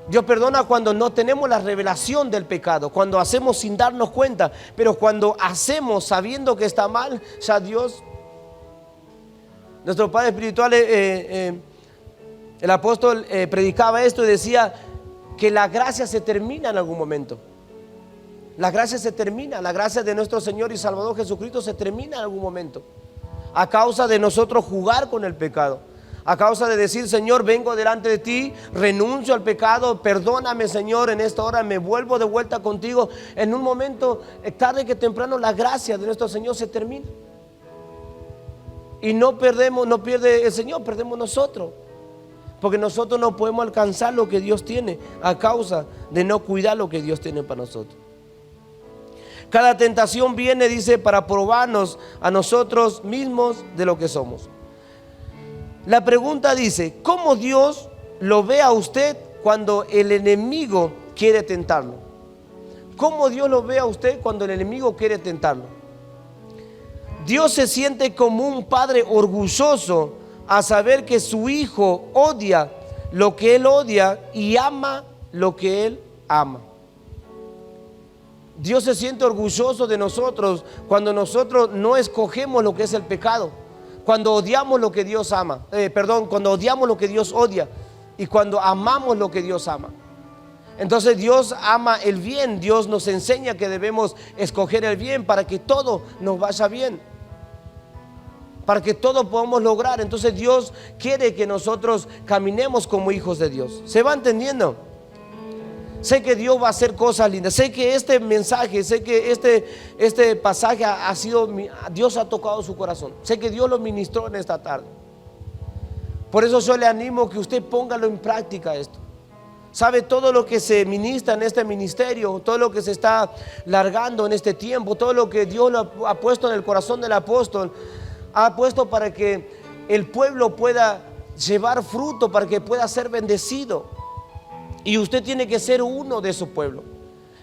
Dios perdona cuando no tenemos la revelación del pecado, cuando hacemos sin darnos cuenta, pero cuando hacemos sabiendo que está mal, ya Dios, nuestro Padre espiritual, el apóstol predicaba esto y decía que la gracia se termina en algún momento. La gracia se termina, la gracia de nuestro Señor y Salvador Jesucristo se termina en algún momento, a causa de nosotros jugar con el pecado, a causa de decir, Señor, vengo delante de ti, renuncio al pecado, perdóname, Señor, en esta hora me vuelvo de vuelta contigo. En un momento, tarde que temprano, la gracia de nuestro Señor se termina. Y no pierde el Señor, perdemos nosotros. Porque nosotros no podemos alcanzar lo que Dios tiene a causa de no cuidar lo que Dios tiene para nosotros. Cada tentación viene, dice, para probarnos a nosotros mismos de lo que somos. La pregunta dice, ¿cómo Dios lo ve a usted cuando el enemigo quiere tentarlo? ¿Cómo Dios lo ve a usted cuando el enemigo quiere tentarlo? Dios se siente como un padre orgulloso a saber que su hijo odia lo que él odia y ama lo que él ama. Dios se siente orgulloso de nosotros cuando nosotros no escogemos lo que es el pecado, cuando odiamos lo que Dios ama, cuando odiamos lo que Dios odia y cuando amamos lo que Dios ama. Entonces Dios ama el bien, Dios nos enseña que debemos escoger el bien para que todo nos vaya bien, para que todo podamos lograr. Entonces Dios quiere que nosotros caminemos como hijos de Dios. ¿Se va entendiendo? Sé que Dios va a hacer cosas lindas. Sé que este mensaje, sé que este pasaje ha sido, Dios ha tocado su corazón. Sé que Dios lo ministró en esta tarde. Por eso yo le animo que usted póngalo en práctica esto. Sabe, todo lo que se ministra en este ministerio, todo lo que se está largando en este tiempo, todo lo que Dios lo ha puesto en el corazón del apóstol, ha puesto para que el pueblo pueda llevar fruto, para que pueda ser bendecido. Y usted tiene que ser uno de esos pueblos.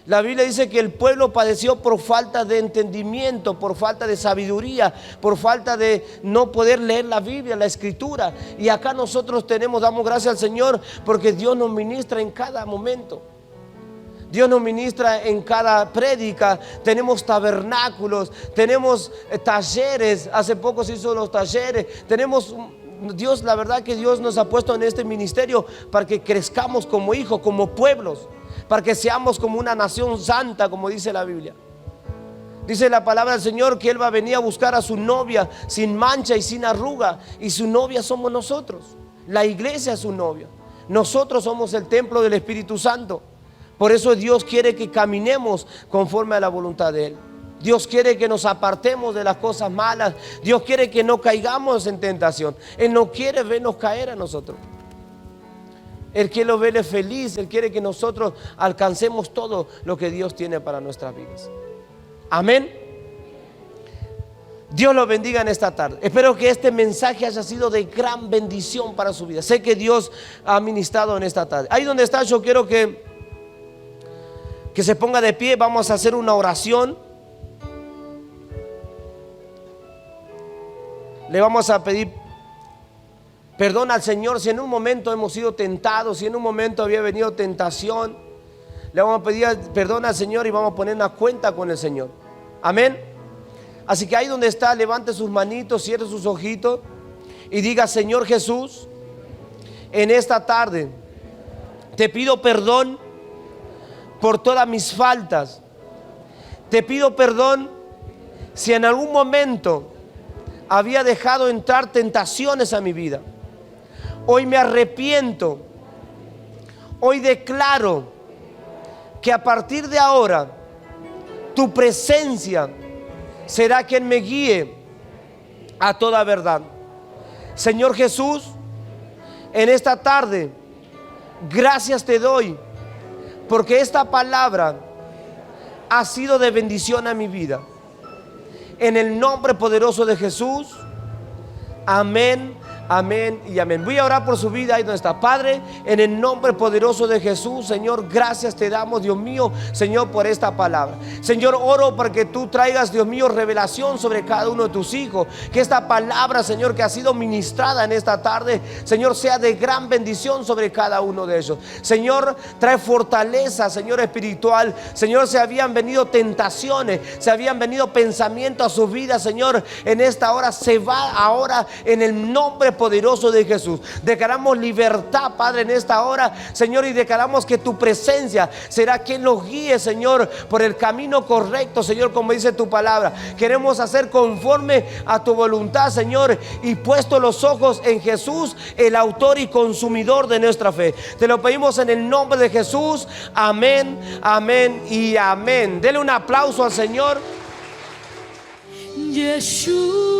La Biblia dice que el pueblo padeció por falta de entendimiento, por falta de sabiduría, por falta de no poder leer la Biblia, la Escritura. Y acá nosotros damos gracias al Señor porque Dios nos ministra en cada momento. Dios nos ministra en cada prédica. Tenemos tabernáculos, tenemos talleres. Hace poco se hizo los talleres. Dios, la verdad que Dios nos ha puesto en este ministerio para que crezcamos como hijos, como pueblos, para que seamos como una nación santa, como dice la Biblia. Dice la palabra del Señor que Él va a venir a buscar a su novia sin mancha y sin arruga, y su novia somos nosotros. La iglesia es su novia. Nosotros somos el templo del Espíritu Santo. Por eso Dios quiere que caminemos conforme a la voluntad de Él. Dios quiere que nos apartemos de las cosas malas. Dios quiere que no caigamos en tentación. Él no quiere vernos caer a nosotros. Él quiere verle feliz. Él quiere que nosotros alcancemos todo lo que Dios tiene para nuestras vidas. Amén. Dios los bendiga en esta tarde. Espero que este mensaje haya sido de gran bendición para su vida. Sé que Dios ha ministrado en esta tarde. Ahí donde está, yo quiero que se ponga de pie. Vamos a hacer una oración. Le vamos a pedir perdón al Señor si en un momento hemos sido tentados, si en un momento había venido tentación. Le vamos a pedir perdón al Señor y vamos a poner una cuenta con el Señor. Amén. Así que ahí donde está, levante sus manitos, cierre sus ojitos y diga: Señor Jesús, en esta tarde te pido perdón por todas mis faltas. Te pido perdón si en algún momento había dejado entrar tentaciones a mi vida. Hoy me arrepiento. Hoy declaro que a partir de ahora tu presencia será quien me guíe a toda verdad. Señor Jesús, en esta tarde gracias te doy porque esta palabra ha sido de bendición a mi vida. En el nombre poderoso de Jesús. Amén, amén y amén. Voy a orar por su vida ahí donde está. Padre, en el nombre poderoso de Jesús, Señor, gracias te damos, Dios mío, Señor, por esta palabra. Señor, oro para que tú traigas, Dios mío, revelación sobre cada uno de tus hijos. Que esta palabra, Señor, que ha sido ministrada en esta tarde, Señor, sea de gran bendición sobre cada uno de ellos. Señor, trae fortaleza, Señor, espiritual. Señor, se habían venido tentaciones, se habían venido pensamientos a su vida, Señor, en esta hora se va ahora en el nombre poderoso de Jesús. Declaramos libertad, Padre, en esta hora, Señor, y declaramos que tu presencia será quien nos guíe, Señor, por el camino correcto, Señor, como dice tu palabra. Queremos hacer conforme a tu voluntad, Señor, y puesto los ojos en Jesús, el autor y consumidor de nuestra fe. Te lo pedimos en el nombre de Jesús. Amén, amén y amén. Dele un aplauso al Señor. Yeshua.